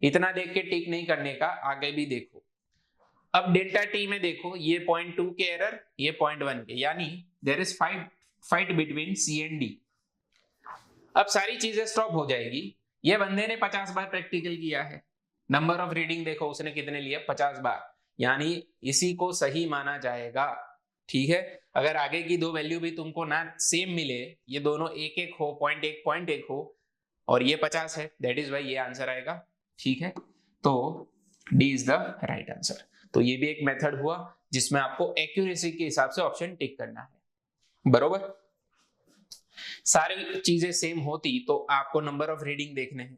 इतना देख के टिक नहीं करने का, आगे भी देखो। अब डेल्टा टी में देखो, ये 0.2 के एरर, ये 0.1 के, यानी there is fight between C and D. अब सारी चीजें स्टॉप हो जाएगी। ये बंदे ने 50 बार प्रैक्टिकल किया है, नंबर ऑफ रीडिंग देखो उसने कितने लिए, 50 बार, यानी इसी को सही माना जाएगा, ठीक है। अगर आगे की दो वैल्यू भी तुमको ना सेम मिले, ये दोनों एक एक हो, 0.1 हो, और ये 50 है, दैट इज वाई ये आंसर आएगा, ठीक है। तो D is the right answer. तो ये भी एक मेथड हुआ जिसमें आपको एक्यूरेसी के हिसाब से ऑप्शन टिक करना है, बरोबर। सारी चीजें सेम होती तो आपको नंबर ऑफ रीडिंग देखने हैं।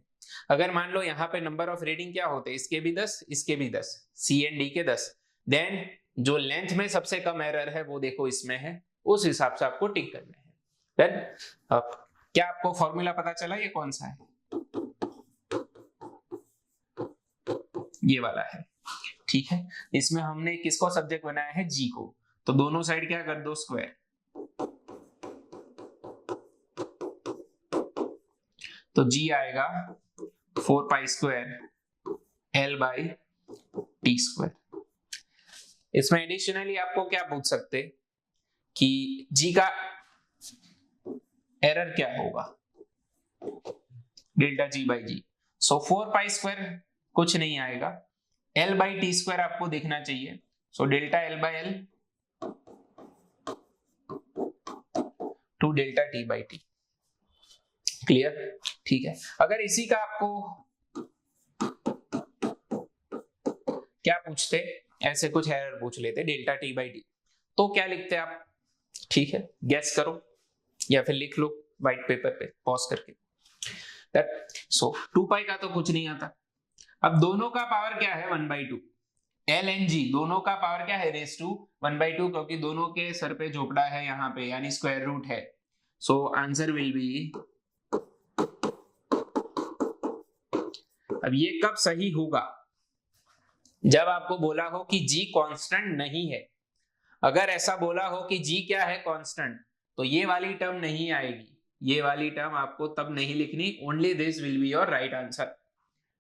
अगर मान लो यहाँ पे नंबर ऑफ रीडिंग क्या होते, इसके भी 10, इसके भी 10, सी एंड डी के 10, देन जो लेंथ में सबसे कम एरर है वो देखो इसमें है, उस हिसाब से आपको टिक करना है। देन क्या आपको फॉर्मूला पता चला ये कौन सा है? ये वाला है, ठीक है। इसमें हमने किसको सब्जेक्ट बनाया है, जी को, तो दोनों साइड क्या कर दो, स्क्वायर। तो जी आएगा 4 pi square L by T square. इसमें एडिशनली आपको क्या पूछ सकते कि जी का एरर क्या होगा, delta G by G. So 4 pi square कुछ नहीं आएगा, एल बाई टी स्क्वायर आपको देखना चाहिए। So delta L by L two delta T by T, clear, ठीक है। अगर इसी का आपको क्या पूछते, ऐसे कुछ एरर पूछ लेते, डेल्टा टी बाई टी, तो क्या लिखते आप, ठीक है, गेस करो या फिर लिख लो व्हाइट पेपर पे पॉज करके। सो 2 पाई का तो कुछ नहीं आता। अब दोनों का पावर क्या है, 1/2। एल एंड जी दोनों का पावर क्या है, रेस टू 1/2, क्योंकि दोनों के सर पे झोपड़ा है यहाँ पे, यानी स्क्वायर रूट है। सो आंसर विल बी, अब ये कब सही होगा, जब आपको बोला हो कि जी कांस्टेंट नहीं है। अगर ऐसा बोला हो कि जी क्या है, कांस्टेंट, तो ये वाली टर्म नहीं आएगी, ये वाली टर्म आपको तब नहीं लिखनी, only this will be your right answer,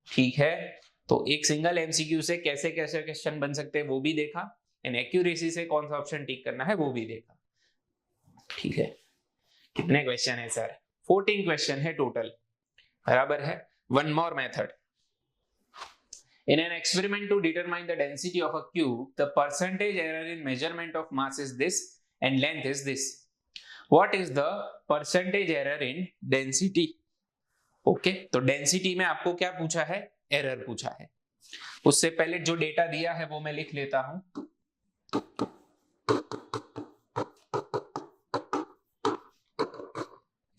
ठीक है। तो एक सिंगल एमसीक्यू से कैसे कैसे क्वेश्चन बन सकते हैं वो भी देखा, एंड एक्यूरेसी से कौन सा ऑप्शन टिक करना है वो भी देखा, ठीक है। कितने क्वेश्चन है सर? 14 क्वेश्चन है टोटल, बराबर है। One more method. In an experiment to determine the density of a cube, the percentage error in measurement of mass is this and length is this. What is the percentage error in density? Okay, तो density में आपको क्या पूछा है, error पूछा है। उससे पहले जो डेटा दिया है वो मैं लिख लेता हूं।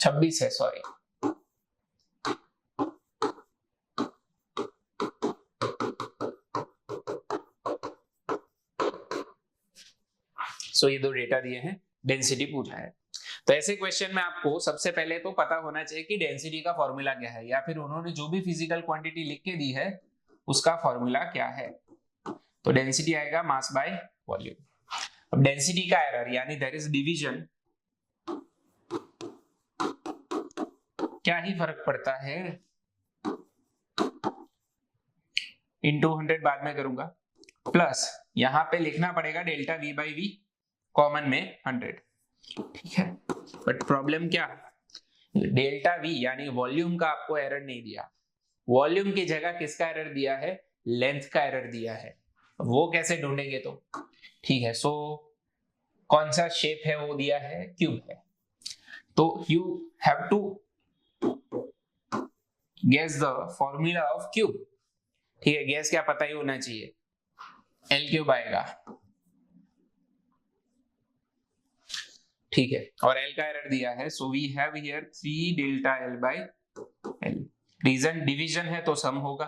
छब्बीस है, सॉरी। सो ये दो डेटा दिए हैं, डेंसिटी पूछा है। तो ऐसे क्वेश्चन में आपको सबसे पहले तो पता होना चाहिए कि डेंसिटी का फॉर्मूला क्या है, या फिर उन्होंने जो भी फिजिकल क्वांटिटी लिख के दी है उसका फॉर्मूला क्या है। तो डेंसिटी आएगा मास बाय वॉल्यूम। अब डेंसिटी का एरर यानी देयर इज डिवीजन, क्या ही फर्क पड़ता है, इनटू 100 बाद में करूंगा, प्लस यहां पे लिखना पड़ेगा delta V by V, common में 100, ठीक है। बट प्रॉब्लम क्या, डेल्टा वी यानी वॉल्यूम का आपको एरर नहीं दिया, वॉल्यूम की जगह किसका एरर दिया है, लेंथ का एरर दिया है। वो कैसे ढूंढेंगे, तो ठीक है। सो कौन सा शेप है वो दिया है, क्यूब है, तो you have to guess the formula of cube. ठीक है, गैस क्या पता ही होना चाहिए, एल क्यूब आएगा, ठीक है, और एल का एरर दिया है, so we have here 3 delta L by L. Reason division है तो सम होगा,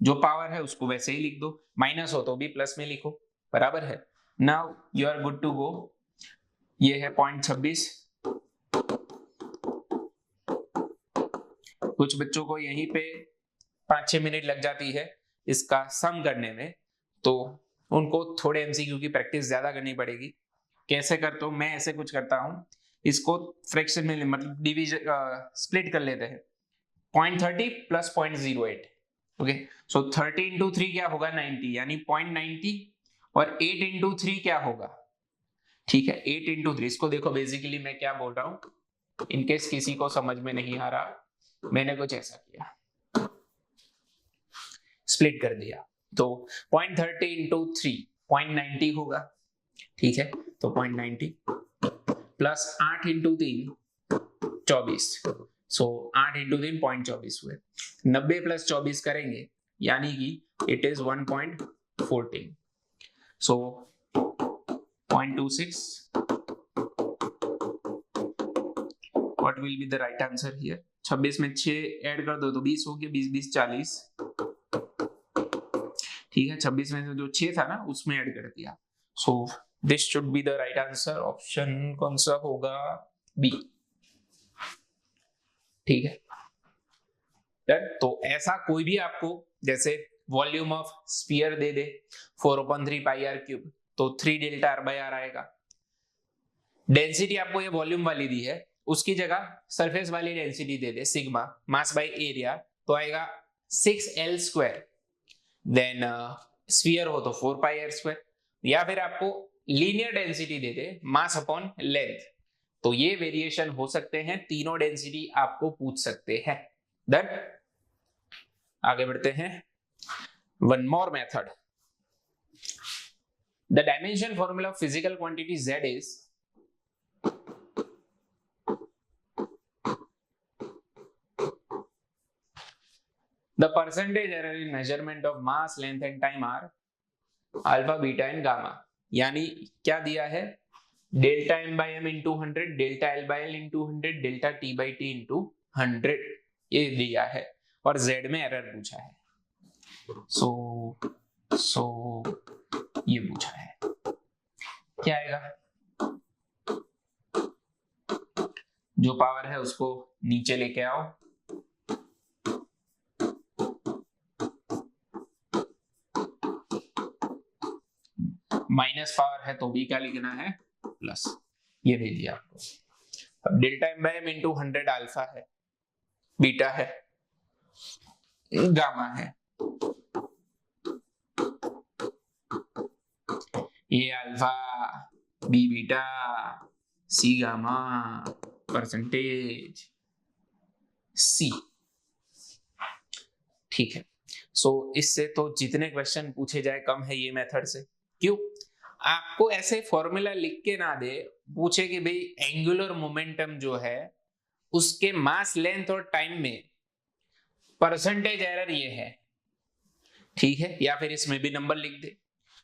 जो पावर है उसको वैसे ही लिख दो, माइनस हो तो भी प्लस में लिखो, बराबर है। Now you are good to go. ये है 0.26। कुछ बच्चों को यहीं पे 5-6 मिनट लग जाती है इसका सम करने में, तो उनको थोड़े एमसीक्यू की प्रैक्टिस ज्यादा करनी पड़ेगी। कैसे करते हो, मैं ऐसे कुछ करता हूं, इसको फ्रैक्शन में मतलब डिवीजन स्प्लिट कर लेते हैं, 0.30 प्लस 0.08, ओके, सो 30 इंटू 3 क्या होगा 90, यानी 0.90, और 8 इंटू 3 क्या होगा, ठीक है 8 इंटू 3। इसको देखो बेसिकली मैं क्या बोल रहा हूं, इनकेस किसी को समझ में नहीं आ रहा, मैंने कुछ ऐसा किया, स्प्लिट कर दिया, तो 0.30 इंटू 3 0.90 होगा, ठीक है, तो 0.90 प्लस 8 इंटू 3 24, सो 8 इंटू 3 0.24 हुए, 90 प्लस 24 करेंगे यानी कि it is 1.14, so 0.26, what will be the right answer here. 26 में 6 ऐड कर दो तो 20 हो गया, 20 20 40, ठीक है, 26 में से जो 6 था ना उसमें ऐड कर दिया, so this should be the right answer. Option कौन सा होगा, बी, ठीक है डन। तो ऐसा कोई भी आपको जैसे वॉल्यूम ऑफ स्फीयर दे दे 4/3 पाई आर क्यूब, तो 3 डेल्टा आर बाय आर आएगा। डेंसिटी आपको ये वॉल्यूम वाली दी है, उसकी जगह सरफेस वाली density they they sigma mass by area, तो आएगा 6L स्क्वायर, देन स्फीयर हो तो 4 पाई आर स्क्वायर, या फिर आपको लीनियर डेंसिटी दे दे मास अपॉन लेंथ, तो ये वेरिएशन हो सकते हैं, तीनों डेंसिटी आपको पूछ सकते हैं। देन आगे बढ़ते हैं, one more method, the dimension formula of physical quantity z is the percentage error in measurement of mass, length and time are alpha, beta and gamma। यानी क्या दिया है, delta m by m into 100, delta l by l into 100, delta t by t into 100, ये दिया है, और z में error पूछा है, सो ये पूछा है, क्या आएगा, जो पावर है उसको नीचे लेके आओ, माइनस पावर है तो भी क्या लिखना है, प्लस, ये दे दिया आपको। अब delta m by m into 100 alpha है, बीटा है, गामा है, ये alpha, B beta, C gamma, percentage C, ठीक है। सो इससे तो जितने क्वेश्चन पूछे जाए कम है ये मेथड से, क्यों, आपको ऐसे फॉर्मूला लिख के ना दे, पूछे कि भाई एंगुलर मोमेंटम जो है उसके मास लेंथ और टाइम में परसेंटेज एरर ये है, ठीक है, या फिर इसमें भी नंबर लिख दे,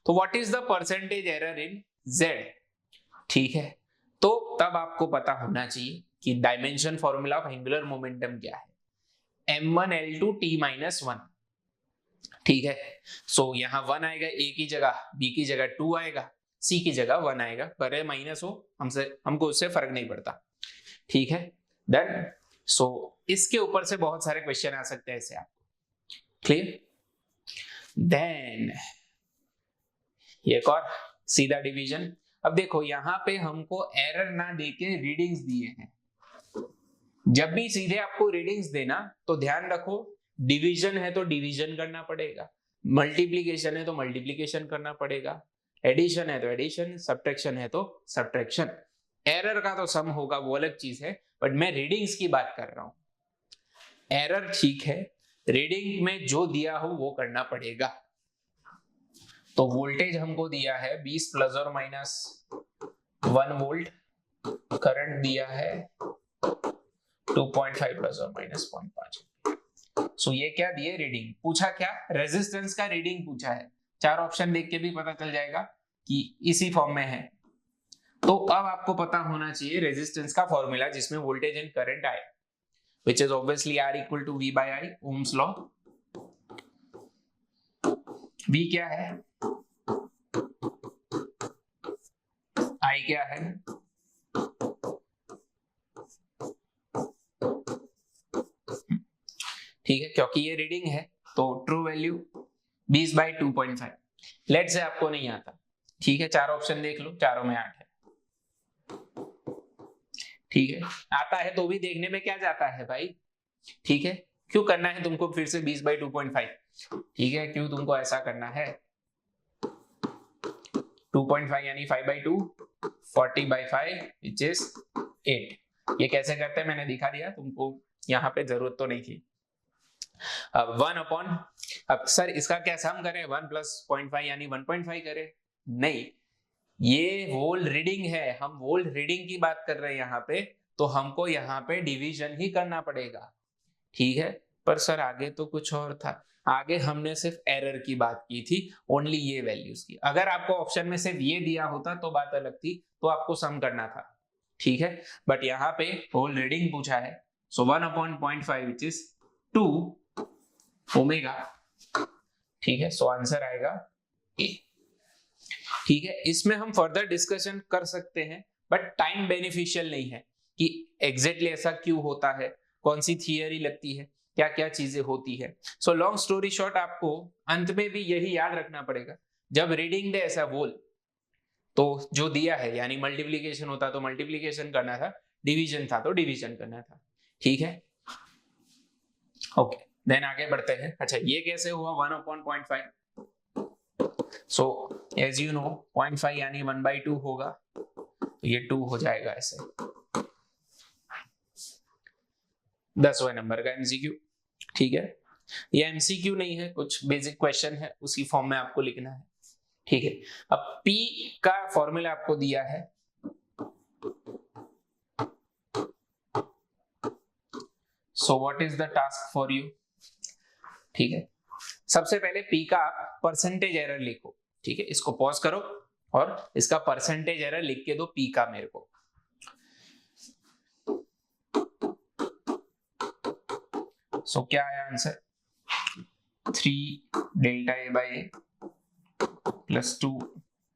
तो what is the percentage error in z, ठीक है, तो तब आपको पता होना चाहिए कि dimension formula of angular momentum क्या है, m1l2t-1, ठीक है, सो यहां 1 आएगा a की जगह, b की जगह 2 आएगा, c की जगह 1 आएगा, पर माइनस हो हमको उससे फर्क नहीं पड़ता, ठीक है डन। सो इसके ऊपर से बहुत सारे क्वेश्चन आ सकते हैं ऐसे आपको, क्लियर। देन एक और सीधा डिवीजन, अब देखो यहां पे हमको एरर ना देके रीडिंग्स दिए हैं, जब भी सीधे आपको रीडिंग्स देना तो ध्यान रखो, डिवीजन है तो डिवीजन करना पड़ेगा, मल्टीप्लीकेशन है तो मल्टीप्लीकेशन करना पड़ेगा, एडिशन है तो एडिशन, सब्ट्रैक्शन है तो सब्ट्रैक्शन, एरर का तो सम होगा वो अलग चीज है, बट मैं रीडिंग्स की बात कर रहा हूं। एरर ठीक है, रीडिंग में जो दिया हो वो करना पड़ेगा। तो वोल्टेज हमको दिया है 20 प्लस और माइनस 1 वोल्ट, करंट दिया है 2.5 प्लस और माइनस 0.5, सो ये क्या दिए, रीडिंग पूछा, क्या रेजिस्टेंस का रीडिंग पूछा है। 4 ऑप्शन देख के भी पता चल जाएगा कि इसी फॉर्म में है। तो अब आपको पता होना चाहिए रेजिस्टेंस का फॉर्मूला जिसमें वोल्टेज एंड करंट आए, which is obviously R equal to V by I, Ohm's law। V क्या है, I क्या है, ठीक है, क्योंकि ये रीडिंग है तो ट्रू वैल्यू 20 बाई 2.5। लेट से आपको नहीं आता, ठीक है, 4 ऑप्शन देख लो, चारों में 8 है, ठीक है। आता है तो भी देखने में क्या जाता है भाई, ठीक है। क्यों करना है तुमको फिर से 20 बाई 2.5, ठीक है, क्यों तुमको ऐसा करना है, 2.5 यानी 5 बाई 2, 40 बाई 5 विच इज 8। ये कैसे करते हैं मैंने दिखा दिया तुमको, यहाँ पे जरूरत तो नहीं थी। अब 1 अपॉन, अब सर इसका क्या सम करें, 1 प्लस 0.5 यानी 1.5 करें, नहीं, ये वोल्ट रीडिंग है, हम वोल्ट रीडिंग की बात कर रहे हैं यहाँ पे, तो हमको यहाँ पे डिवीजन ही करना पड़ेगा, ठीक है। पर सर आगे तो कुछ और था, आगे हमने सिर्फ एरर की बात की थी, ओनली ये वैल्यूज की। अगर आपको ऑप्शन में सिर्फ ये दिया होता तो बात अलग थी, तो आपको सम करना था, ठीक है। बट यहाँ पे होल रीडिंग पूछा है, सो 1 अपॉन 0.5 विच इज 2 ओमेगा, ठीक है। सो आंसर आएगा ए, ठीक है। इसमें हम फर्दर डिस्कशन कर सकते हैं, बट टाइम बेनिफिशियल नहीं है कि एग्जैक्टली ऐसा क्यों होता है, कौन सी थियरी लगती है, क्या क्या चीजें होती है। सो लॉन्ग स्टोरी शॉर्ट, आपको अंत में भी यही याद रखना पड़ेगा, जब रीडिंग दे ऐसा वोल, तो जो दिया है यानी मल्टीप्लीकेशन होता तो मल्टीप्लीकेशन करना था, डिवीजन था तो डिवीजन करना था, ठीक है। ओके, देन आगे बढ़ते हैं। अच्छा, ये कैसे हुआ 1 upon 0.5, so as you know 0.5 यानी 1/2 होगा, तो ये 2 हो जाएगा ऐसे। 10वें नंबर का एमसीक्यू, ठीक है। ये एमसीक्यू नहीं है, कुछ बेसिक क्वेश्चन है, उसी फॉर्म में आपको लिखना है, ठीक है। अब P का फॉर्मूला आपको दिया है, so what is the task for you, ठीक है। सबसे पहले P का परसेंटेज एरर लिखो, ठीक है, इसको पॉज करो और इसका परसेंटेज एरर लिख के दो P का मेरे को। सो क्या आया answer, 3 delta A by A plus 2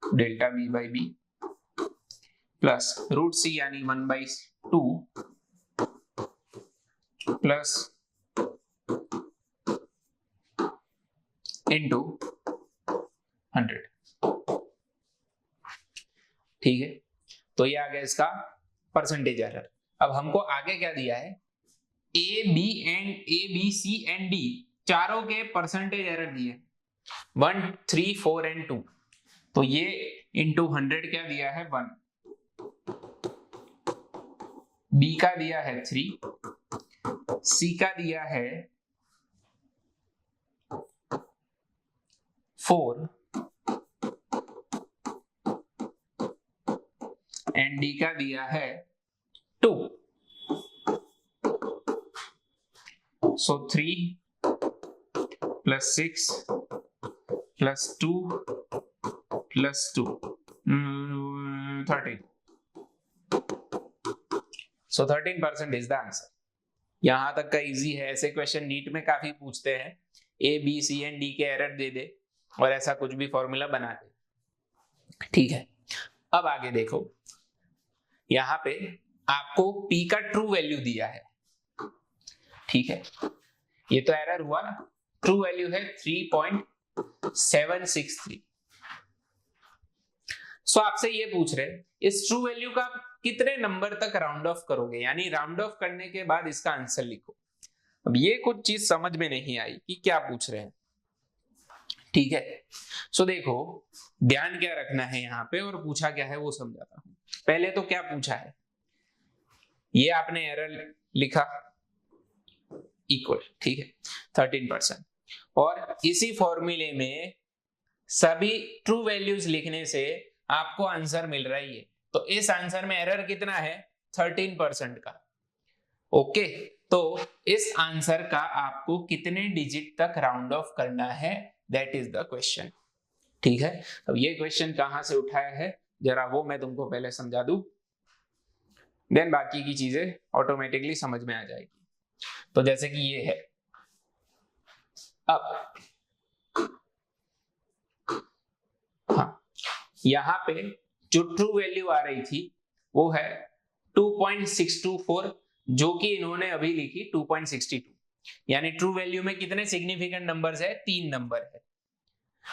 delta B by B plus root C यानी 1/2 प्लस इंटू 100, ठीक है। तो ये आ गया इसका परसेंटेज एरर। अब हमको आगे क्या दिया है, A B C and D चारों के परसेंटेज एरर दिए 1, 3, 4 एंड 2, तो ये इंटू 100 क्या दिया है 1, बी का दिया है 3, सी का दिया है 4 एंड डी का दिया है 2। सो 3 plus 6 plus 2 plus 2 13। So 13% is the answer. यहां तक का इजी है, ऐसे क्वेश्चन नीट में काफी पूछते हैं, A B C and D के एरर दे दे और ऐसा कुछ भी फॉर्मूला बना दे, ठीक है। अब आगे देखो, यहां पे आपको P का ट्रू वैल्यू दिया है, ठीक है। ये तो एरर हुआ ना, ट्रू वैल्यू है 3.763। सो आपसे ये पूछ रहे इस ट्रू वैल्यू का कितने नंबर तक राउंड ऑफ करोगे, यानी राउंड ऑफ करने के बाद इसका आंसर लिखो। अब ये कुछ चीज समझ में नहीं आई कि क्या पूछ रहे हैं, ठीक है। सो देखो ध्यान क्या रखना है यहाँ पे, और पूछा क्या है वो समझाता हूं। पहले तो क्या पूछा है, ये आपने एरर लिखा इक्वल, ठीक है, 13%, और इसी फॉर्मूले में सभी ट्रू वैल्यूज लिखने से आपको आंसर मिल रहा है ये, तो इस आंसर में एरर कितना है 13% का। ओके, तो इस आंसर का आपको कितने डिजिट तक राउंड ऑफ करना है, दैट इज द क्वेश्चन। ठीक है, अब ये क्वेश्चन कहां से उठाया है जरा वो मैं तुमको पहले समझा दूं, देन बाकी की चीजें ऑटोमेटिकली समझ में आ जाएगी। तो जैसे कि ये है, अब हाँ, यहां पे जो ट्रू वैल्यू आ रही थी वो है 2.624, जो कि इन्होंने अभी लिखी 2.62, यानी ट्रू वैल्यू में कितने सिग्निफिकेंट नंबर्स है, 3 नंबर है।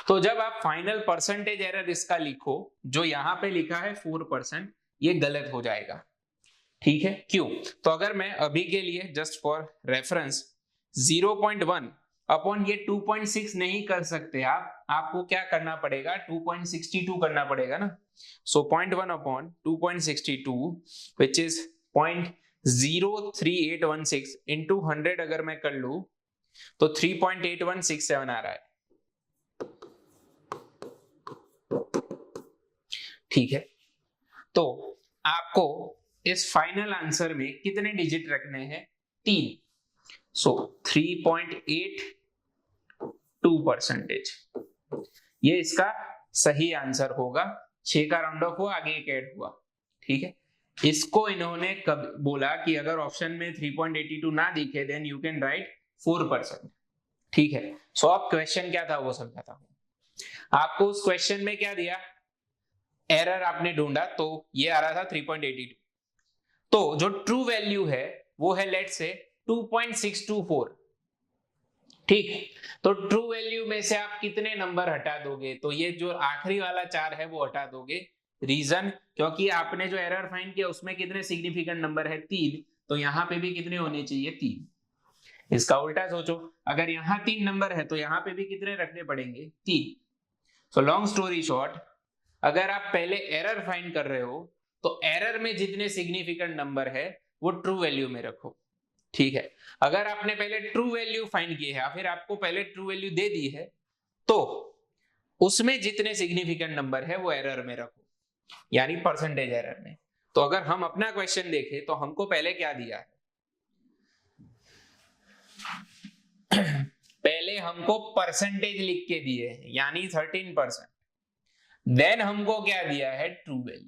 तो जब आप फाइनल परसेंटेज एरर इसका लिखो, जो यहां पे लिखा है 4%, ये गलत हो जाएगा। ठीक है, क्यों? तो अगर मैं अभी के लिए जस्ट फॉर रेफरेंस 0.1 अपॉन ये 2.6 नहीं कर सकते आप, आपको क्या करना पड़ेगा, 2.62 करना पड़ेगा ना। सो 0.1 अपॉन 2.62 विच इज 0.03816 इंटू 100 अगर मैं कर लू तो 3.8167 आ रहा है। ठीक है, तो आपको इस फाइनल आंसर में कितने डिजिट रखने हैं, 3। सो 3.82%, ये इसका सही आंसर होगा। 6 का राउंड ऑफ हुआ, आगे एक ऐड हुआ। ठीक है, इसको इन्होंने कब बोला कि अगर ऑप्शन में 3.82 ना दिखे देन यू कैन राइट 4%। ठीक है, सो अब क्वेश्चन क्या था वो समझाता हूं आपको। उस क्वेश्चन में क्या दिया, एरर आपने ढूंढा तो ये आ रहा था 3.82, तो जो ट्रू वैल्यू है वो है लेट्स से 2.624। ठीक, तो ट्रू वैल्यू में से आप कितने नंबर हटा दोगे, तो ये जो आखिरी वाला 4 है वो हटा दोगे। रीजन, क्योंकि आपने जो एरर फाइंड किया उसमें कितने सिग्निफिकेंट नंबर है, 3, तो यहां पे भी कितने होने चाहिए, 3। इसका उल्टा सोचो, अगर यहां 3 नंबर है तो यहां पे भी कितने रखने पड़ेंगे, 3। सो लॉन्ग स्टोरी शॉर्ट, अगर आप पहले एरर फाइंड कर रहे हो तो एरर में जितने सिग्निफिकेंट नंबर है वो ट्रू वैल्यू में रखो। ठीक है, अगर आपने पहले ट्रू वैल्यू फाइंड की है या फिर आपको पहले ट्रू वैल्यू दे दी है तो उसमें जितने सिग्निफिकेंट नंबर है वो एरर में रखो, यानी परसेंटेज एरर में। तो अगर हम अपना क्वेश्चन देखें तो हमको पहले क्या दिया है, पहले हमको परसेंटेज लिख के दिए हैं यानी 13%, देन हमको क्या दिया है, ट्रू वैल्यू।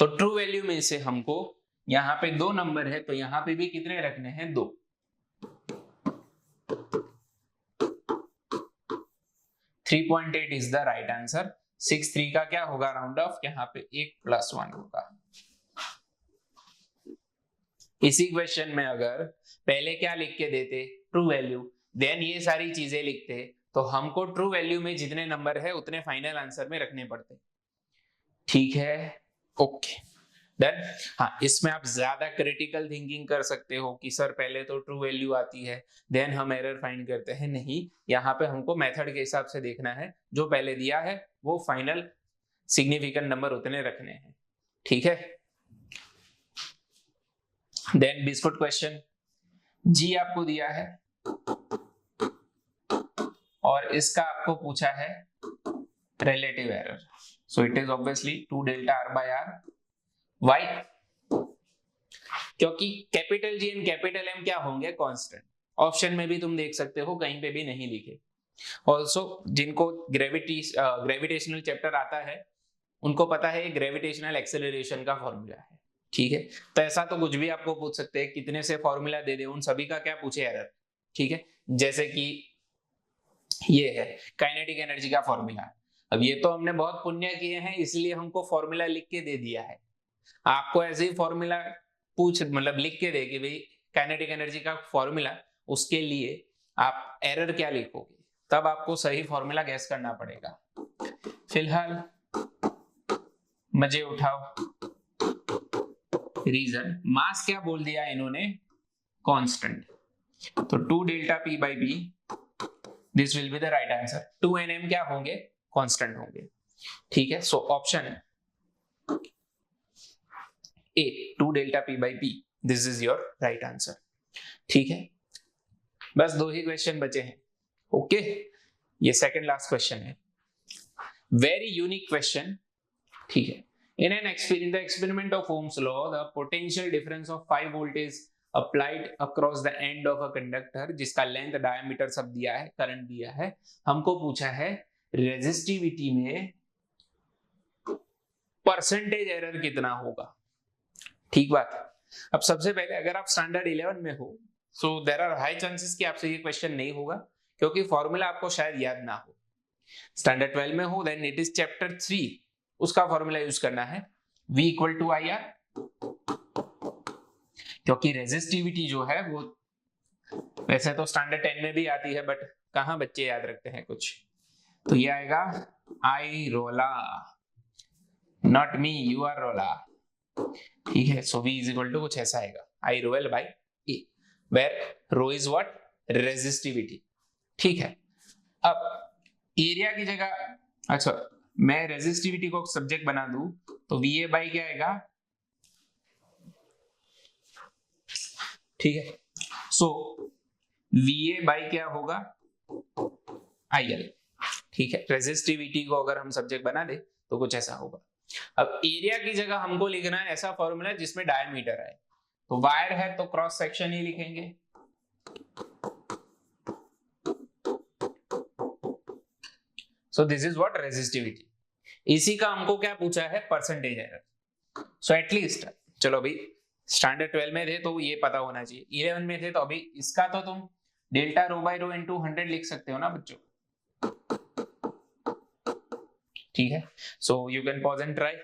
तो ट्रू वैल्यू में से हमको यहां पे 2 नंबर है तो यहां पे भी कितने रखने हैं, 2। 3.8 इज द राइट आंसर। 6 का क्या होगा राउंड ऑफ, यहाँ पे 1 + 1 होगा। इसी क्वेश्चन में अगर पहले क्या लिख के देते, ट्रू वैल्यू, देन ये सारी चीजें लिखते तो हमको ट्रू वैल्यू में जितने नंबर है उतने फाइनल आंसर में रखने पड़ते। ठीक है, ओके डन। हाँ, इसमें आप ज्यादा क्रिटिकल थिंकिंग कर सकते हो कि सर पहले तो ट्रू वैल्यू आती है देन हम एरर फाइंड करते हैं, नहीं, यहाँ पे हमको मेथड के हिसाब से देखना है, जो पहले दिया है वो फाइनल सिग्निफिकेंट नंबर उतने रखने हैं। ठीक है, देन बिस्कुट क्वेश्चन जी आपको दिया है और इसका आपको पूछा है relative error. So it is obviously 2 delta r by r। Why, क्योंकि capital G and capital M क्या होंगे, कांस्टेंट। ऑप्शन में भी तुम देख सकते हो, कहीं पे भी नहीं लिखे। ऑल्सो जिनको ग्रेविटेशनल चैप्टर आता है उनको पता है ग्रेविटेशनल एक्सेलरेशन का फॉर्मूला है। ठीक है, तो ऐसा तो कुछ भी आपको पूछ सकते हैं, कितने से फॉर्मूला दे दे, उन सभी का क्या पूछे, एरर। ठीक है, जैसे कि ये है काइनेटिक एनर्जी का फॉर्मूला। अब ये तो हमने बहुत पुण्य किए हैं इसलिए हमको फॉर्मूला लिख के दे दिया है। आपको ऐसे ही फॉर्मूला पूछ मतलब लिख के दे कि भाई काइनेटिक एनर्जी का फॉर्मूला, उसके लिए आप एरर क्या लिखोगे, तब आपको सही फॉर्मूला गैस करना पड़ेगा। फिलहाल मजे उठाओ। रीजन, मास क्या बोल दिया इन्होंने, कांस्टेंट, तो 2 delta p by b, this will be the right answer. 2 and m क्या होंगे, कांस्टेंट होंगे। ठीक है, so option A 2 delta p by b, this is your right answer. ठीक है, बस 2 ही क्वेश्चन बचे हैं। ओके, ये सेकंड लास्ट क्वेश्चन है, वेरी यूनिक क्वेश्चन। ठीक है, in the experiment of Ohm's law, the potential difference of 5 volt is applied across the end of a conductor जिसका लेंथ डायमीटर सब दिया है, करंट दिया है, हमको पूछा है रेजिस्टिविटी में परसेंटेज एरर कितना होगा। ठीक बात। अब सबसे पहले अगर आप स्टैंडर्ड 11 में हो so there are high chances कि आपसे ये क्वेश्चन नहीं होगा क्योंकि फॉर्मूला आपको शायद याद ना हो। स्टैंडर्ड 12 में हो देन इट इज चैप्टर 3, उसका फॉर्मूला यूज करना है V equal to I R, क्योंकि रेजिस्टिविटी जो है वो वैसे तो स्टैंडर्ड 10 में भी आती है बट कहां बच्चे याद रखते हैं कुछ, तो ये आएगा आई रोला, नॉट मी, यू आर रोला। ठीक है, so V is equal to कुछ ऐसा आएगा I roll by E, where rho is what, resistivity. ठीक है, अब एरिया की जगह अच्छा मैं रेजिस्टिविटी को सब्जेक्ट बना दूं तो VA बाई क्या आएगा, ठीक है, सो VA बाई क्या होगा IL। ठीक है, रेजिस्टिविटी को अगर हम सब्जेक्ट बना दे तो कुछ ऐसा होगा। अब एरिया की जगह हमको लिखना है ऐसा फॉर्मूला जिसमें डायमीटर है, तो वायर है तो क्रॉस सेक्शन ही लिखेंगे। सो दिस इज व्हाट रेजिस्टिविटी। इसी का हमको क्या पूछा है, परसेंटेज एरर। सो एटलीस्ट चलो अभी स्टैंडर्ड 12 में थे तो ये पता होना चाहिए, 11 में थे तो अभी इसका तो तुम delta rho by rho into 100 लिख सकते हो ना बच्चों। ठीक है, सो you can pause and try.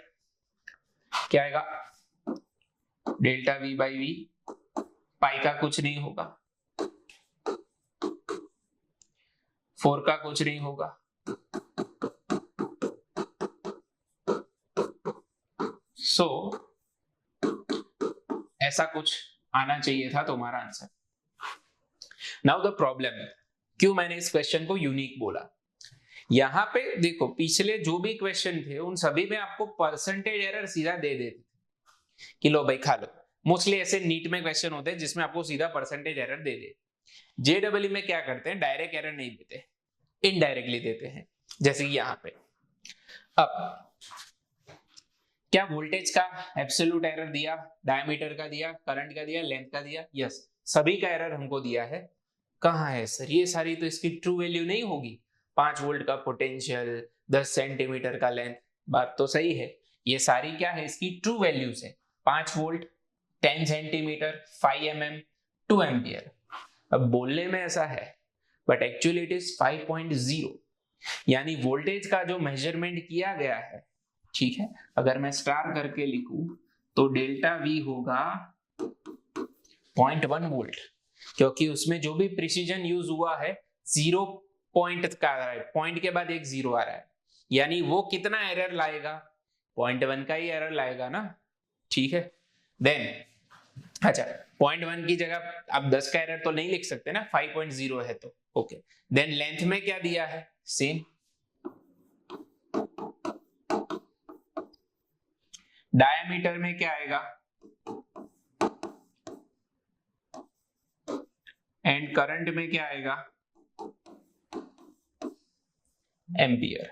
क्या आएगा, डेल्टा V बाई V, पाई का कुछ नहीं होगा, 4 का कुछ नहीं होगा, सो ऐसा कुछ आना चाहिए था तुम्हारा आंसर। नाउ द प्रॉब्लम, क्यों मैंने इस क्वेश्चन को यूनिक बोला, यहां पे देखो पिछले जो भी क्वेश्चन थे उन सभी में आपको परसेंटेज एरर सीधा दे देते कि लो भाई खा लो। मोस्टली ऐसे नीट में क्वेश्चन होते हैं जिसमें आपको सीधा परसेंटेज एरर दे दे। JEE में क्या करते हैं, डायरेक्ट एरर नहीं देते, इनडायरेक्टली देते हैं, जैसे कि यहाँ पे। अब क्या वोल्टेज का एब्सोल्यूट एरर दिया, डायमीटर का दिया, करंट का दिया, लेंथ का दिया, यस सभी का एरर हमको दिया है। कहाँ है सर, ये सारी तो इसकी ट्रू वैल्यू नहीं होगी, 5 वोल्ट का पोटेंशियल, 10 सेंटीमीटर का लेंथ, बात तो सही है, ये सारी क्या है इसकी ट्रू वैल्यूज है, 5 वोल्ट, 10 सेंटीमीटर, 5 mm, 2 एम्पियर। अब बोलने में ऐसा है बट एक्चुअली इट इज 5.0, यानी वोल्टेज का जो मेजरमेंट किया गया है, ठीक है, अगर मैं स्टार करके लिखूं तो डेल्टा V होगा 0.1 वोल्ट, क्योंकि उसमें जो भी प्रिसीजन यूज हुआ है 0 पॉइंट का आ रहा है, पॉइंट के बाद एक 0 आ रहा है, यानी वो कितना एरर लाएगा, 0.1 का ही एरर लाएगा ना। ठीक है, देन अच्छा 0.1 की जगह आप 10 का एरर तो नहीं लिख सकते ना, 5.0 है तो ओके। देन लेंथ में क्या दिया है, सेम, डायमीटर में क्या आएगा, एंड करंट में क्या आएगा, एम्पियर।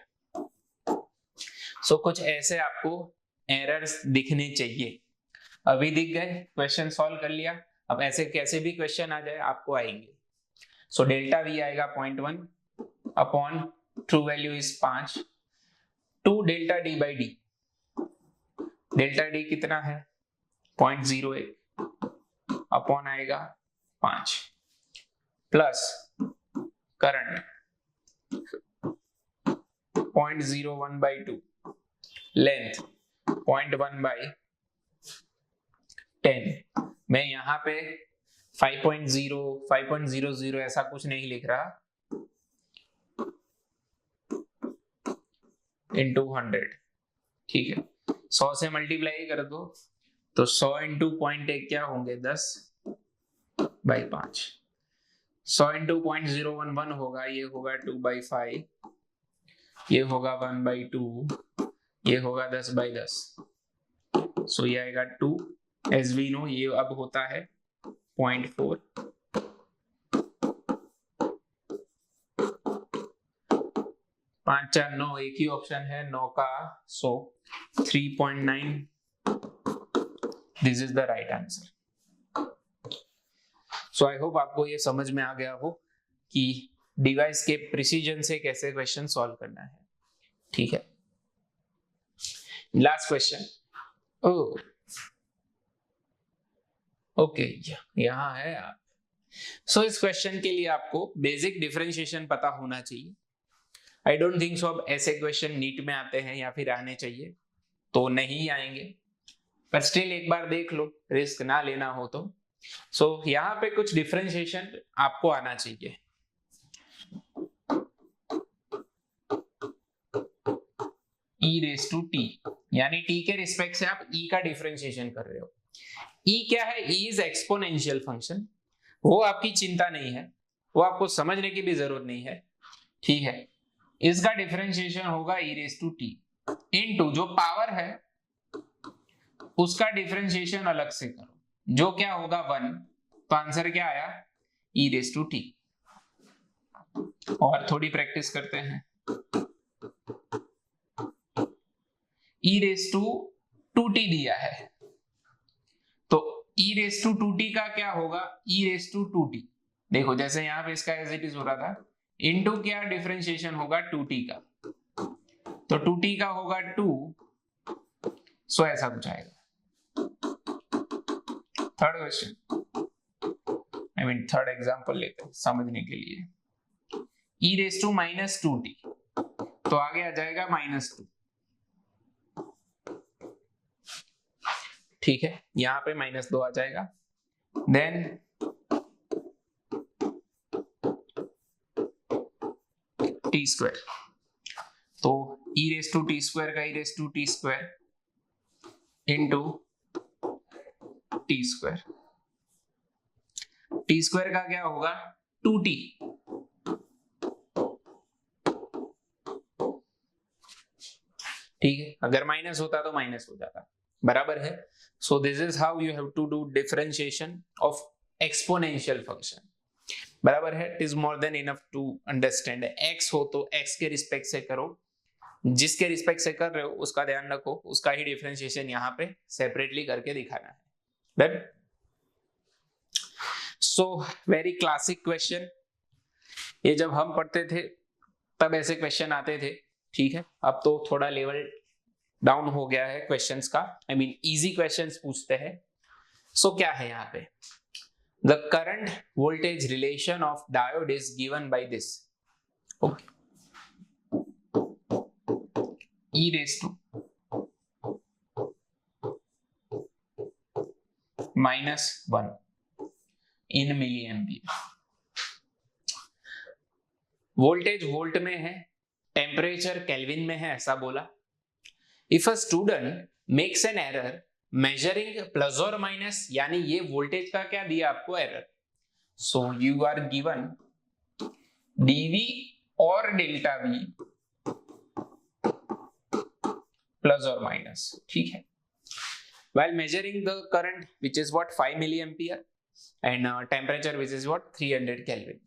सो कुछ ऐसे आपको एरर्स दिखने चाहिए, अभी दिख गए, क्वेश्चन सॉल्व कर लिया। अब ऐसे कैसे भी क्वेश्चन आ जाए आपको आएंगे। सो डेल्टा V आएगा 0.1 upon true value is 5 to delta D by D, delta D कितना है 0.01 अपॉन आएगा 5 plus current 0.01 by 2, length 0.1 by 10। मैं यहाँ पे 5.0 5.00 ऐसा कुछ नहीं लिख रहा, इंटू 100। ठीक है, 100 से मल्टीप्लाई कर दो तो 100 इंटू 0.1 क्या होंगे 10 बाई 5, 100 इंटू 0.011 होगा, ये होगा 2 बाई 5, ये होगा 1 बाई 2, ये होगा 10 बाई 10, सो ये आएगा 2, एज वी नो ये अब होता है 0.4, 5 4 9, एक ही ऑप्शन है 9 का, सो 3.9, this is the right answer. So I hope आपको ये समझ में आ गया हो कि डिवाइस के प्रिसीजन से कैसे क्वेश्चन सॉल्व करना है। ठीक है, लास्ट क्वेश्चन। ओके, यहाँ है आप। सो इस क्वेश्चन के लिए आपको बेसिक डिफरेंशिएशन पता होना चाहिए। आई डोंट थिंक सो अब ऐसे क्वेश्चन नीट में आते हैं या फिर आने चाहिए, तो नहीं आएंगे, पर स्टिल एक बार देख लो, रिस्क ना लेना हो तो। सो यहाँ पे कुछ डिफरेंशिएशन आपको आना चाहिए। e रेस टू टी, यानी t के रिस्पेक्ट से आप e का डिफरेंशिएशन कर रहे हो। e क्या है? e इज एक्सपोनेंशियल फंक्शन, वो आपकी चिंता नहीं है, वो आपको समझने की भी जरूरत नहीं है। ठीक है, इसका डिफरेंशिएशन होगा e raise to t into जो पावर है उसका डिफरेंशिएशन अलग से करो, जो क्या होगा 1, तो आंसर क्या आया? e raise to t. और थोड़ी प्रैक्टिस करते हैं। e रेस टू 2t दिया है, तो e रेस टू 2t का क्या होगा? e raise to 2t। देखो जैसे यहां पे इसका एज इट इज हो रहा था, इनटू क्या डिफरेंशिएशन होगा 2t का, तो 2t का होगा 2, सो ऐसा कुछ आएगा। Third question, I mean third example लेते हैं समझने के लिए। e raise to minus 2t, तो आगे आ जाएगा -2। ठीक है, यहां पे -2 आ जाएगा। देन टी स्क्वायर, तो e raise to t square का e raise to t square into t square. T square का क्या होगा? 2t। ठीक है, अगर माइनस होता तो माइनस हो जाता, बराबर है। So this is how you have to do differentiation of exponential function, बराबर है। It is more than enough to understand. x हो तो x के रिस्पेक्ट से करो, जिसके रिस्पेक्ट से कर रहे हो उसका ध्यान रखो, उसका ही डिफरेंशिएशन यहाँ पे सेपरेटली करके दिखाना है। Done. So very classic question, ये जब हम पढ़ते थे तब ऐसे क्वेश्चन आते थे। ठीक है, अब तो थोड़ा लेवल डाउन हो गया है क्वेश्चंस का, आई मीन इजी क्वेश्चंस पूछते हैं। सो क्या है यहाँ पे? The current voltage relation of diode is given by this. Okay, e raise to -1 in milliampere. Voltage volt में है, टेम्परेचर केल्विन में है, ऐसा बोला। If a student makes an error measuring plus और माइनस, यानी ये वोल्टेज का क्या दिया आपको? एरर। So you are given dV और डेल्टा V प्लस और माइनस। ठीक है, while measuring the current which is what 5 milliampere and temperature which is what 300 Kelvin,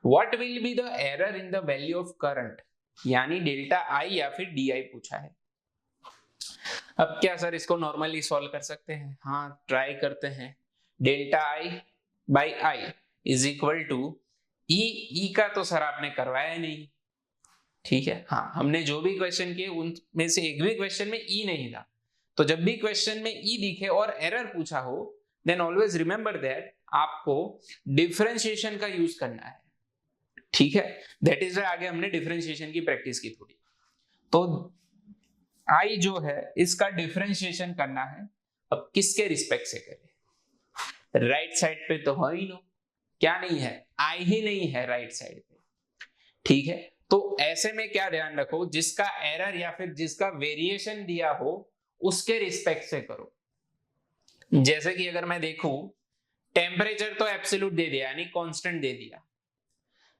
what will be the error in the value of current, यानी delta I या फिर DI पूछा है। अब क्या सर इसको नॉर्मली सॉल्व कर सकते हैं? हाँ, ट्राई करते हैं। Delta I by I is equal to E का तो सर आपने करवाया नहीं। ठीक है, हाँ, हमने जो भी क्वेश्चन किए उनमें से एक भी क्वेश्चन में E नहीं था, तो जब भी क्वेश्चन में E दिखे और एरर पूछा हो, देन ऑलवेज रिमेंबर दैट आपको डिफरेंशिएशन का यूज करना है। ठीक है, दैट इज आगे हमने डिफरेंशिएशन की प्रैक्टिस की थोड़ी, तो I जो है इसका डिफरेंशिएशन करना है। अब किसके रिस्पेक्ट से करें? राइट साइड पे तो है ही नो, क्या नहीं है? I ही नहीं है राइट साइड पे। ठीक है, तो ऐसे में क्या ध्यान रखो, जिसका एरर या फिर जिसका वेरिएशन दिया हो उसके रिस्पेक्ट से करो। जैसे कि अगर मैं देखूं, टेम्परेचर तो एब्सोल्यूट दे दिया, यानी कांस्टेंट दे दिया,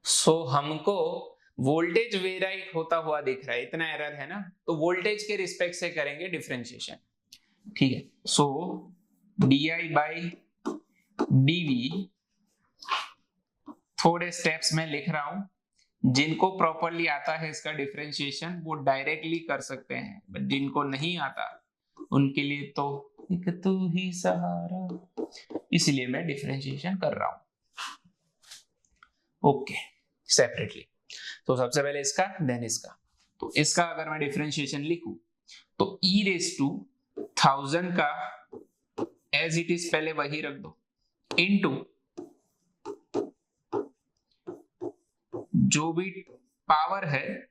सो हमको वोल्टेज वेराइट होता हुआ दिख रहा है, इतना एरर है ना, तो वोल्टेज के रिस्पेक्ट से करेंगे डिफरेंशिएशन। ठीक है, सो DI बाई DV थोड़े स्टेप्स में लिख रहा हूं, जिनको प्रॉपरली आता है इसका डिफरेंशिएशन वो डायरेक्टली कर सकते हैं, बट जिनको नहीं आता उनके लिए तो एक तू ही सहारा, इसलिए मैं डिफरेंशिएशन कर रहा हूं। Okay separately. तो सबसे पहले इसका देन इसका। तो इसका अगर मैं डिफरेंशिएशन लिखूं तो e रेज टू 1000 का एज इट इज पहले वही रख दो इनटू जो भी पावर है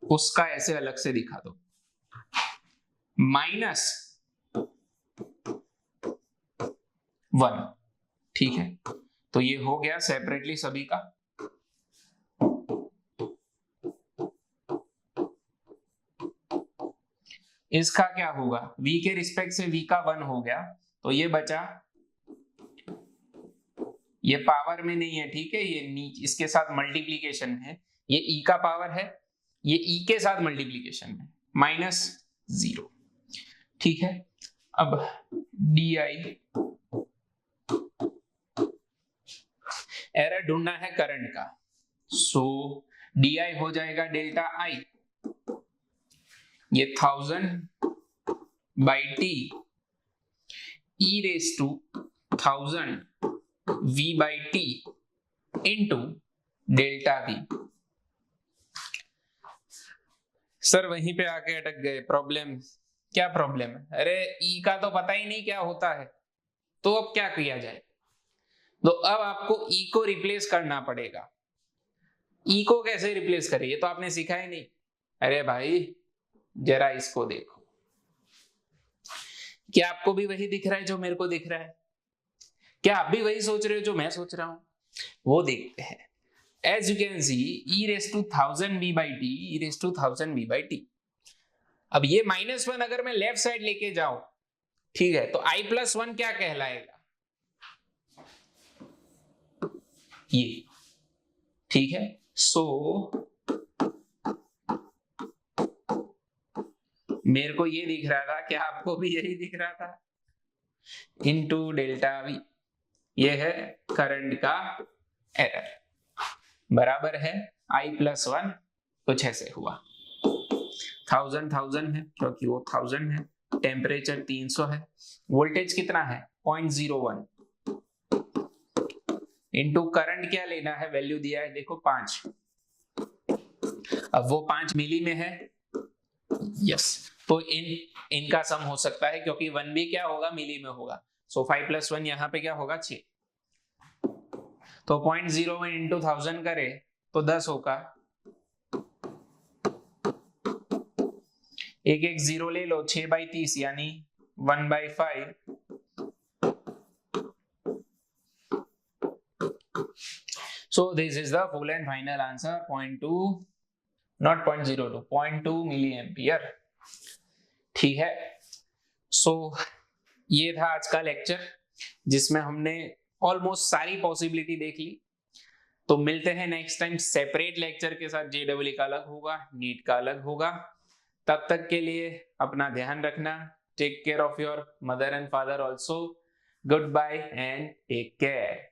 उसका ऐसे अलग से दिखा दो -1। ठीक है, तो ये हो गया सेपरेटली सभी का। इसका क्या होगा, v के रिस्पेक्ट से v का 1 हो गया, तो ये बचा, ये पावर में नहीं है, ठीक है, ये नीचे इसके साथ मल्टीप्लीकेशन है, ये e का पावर है, ये e के साथ मल्टीप्लीकेशन है, -0। ठीक है, अब di एरर ढूंढना है करंट का, सो di हो जाएगा डेल्टा i, ये 1000/t e raise to 1000 v/t into delta v। Sir वहीं पे आके अटक गए, प्रॉब्लम क्या प्रॉब्लम है? अरे e का तो पता ही नहीं क्या होता है, तो अब क्या किया जाए? तो अब आपको e को रिप्लेस करना पड़ेगा। e को कैसे रिप्लेस करें, ये तो आपने सीखा ही नहीं। अरे भाई जरा इसको देखो, क्या आपको भी वही दिख रहा है जो मेरे को दिख रहा है? क्या आप भी वही सोच रहे हो जो मैं सोच रहा हूं? वो देखते हैं। As you can see, e raised to 1000 v/t, e raised to 1000 v/t। अब ये -1 अगर मैं लेफ्ट साइड लेके जाऊं, ठीक है, तो i+1 क्या कहलाएगा? ये, ठीक है। सो मेरे को ये दिख रहा था, क्या आपको भी यही दिख रहा था? इनटू डेल्टा v, ये है करंट का एरर, बराबर है i+1, कुछ ऐसे हुआ। 1000 है क्योंकि वो 1000 है, टेम्परेचर 300 है, वोल्टेज कितना है 0.01 इनटू करंट क्या लेना है, वैल्यू दिया है देखो 5। अब वो 5 मिली में है, यस, तो इनका सम हो सकता है क्योंकि 1 भी क्या होगा, मिली में होगा। सो 5+1 यहाँ पे क्या होगा 6, तो 0.01 इंटू 1000 करे तो 10 होगा, एक 0 ले लो, 6/30 यानी 1/5। So this is the full and final answer, 0.2, not 0.02, 0.2 milliampere। ठीक है, सो ये था आज का लेक्चर जिसमें हमने ऑलमोस्ट सारी पॉसिबिलिटी देख ली। तो मिलते हैं नेक्स्ट टाइम सेपरेट लेक्चर के साथ, JEE का अलग होगा, नीट का अलग होगा। तब तक के लिए अपना ध्यान रखना, take care of your mother and father also, goodbye and take care.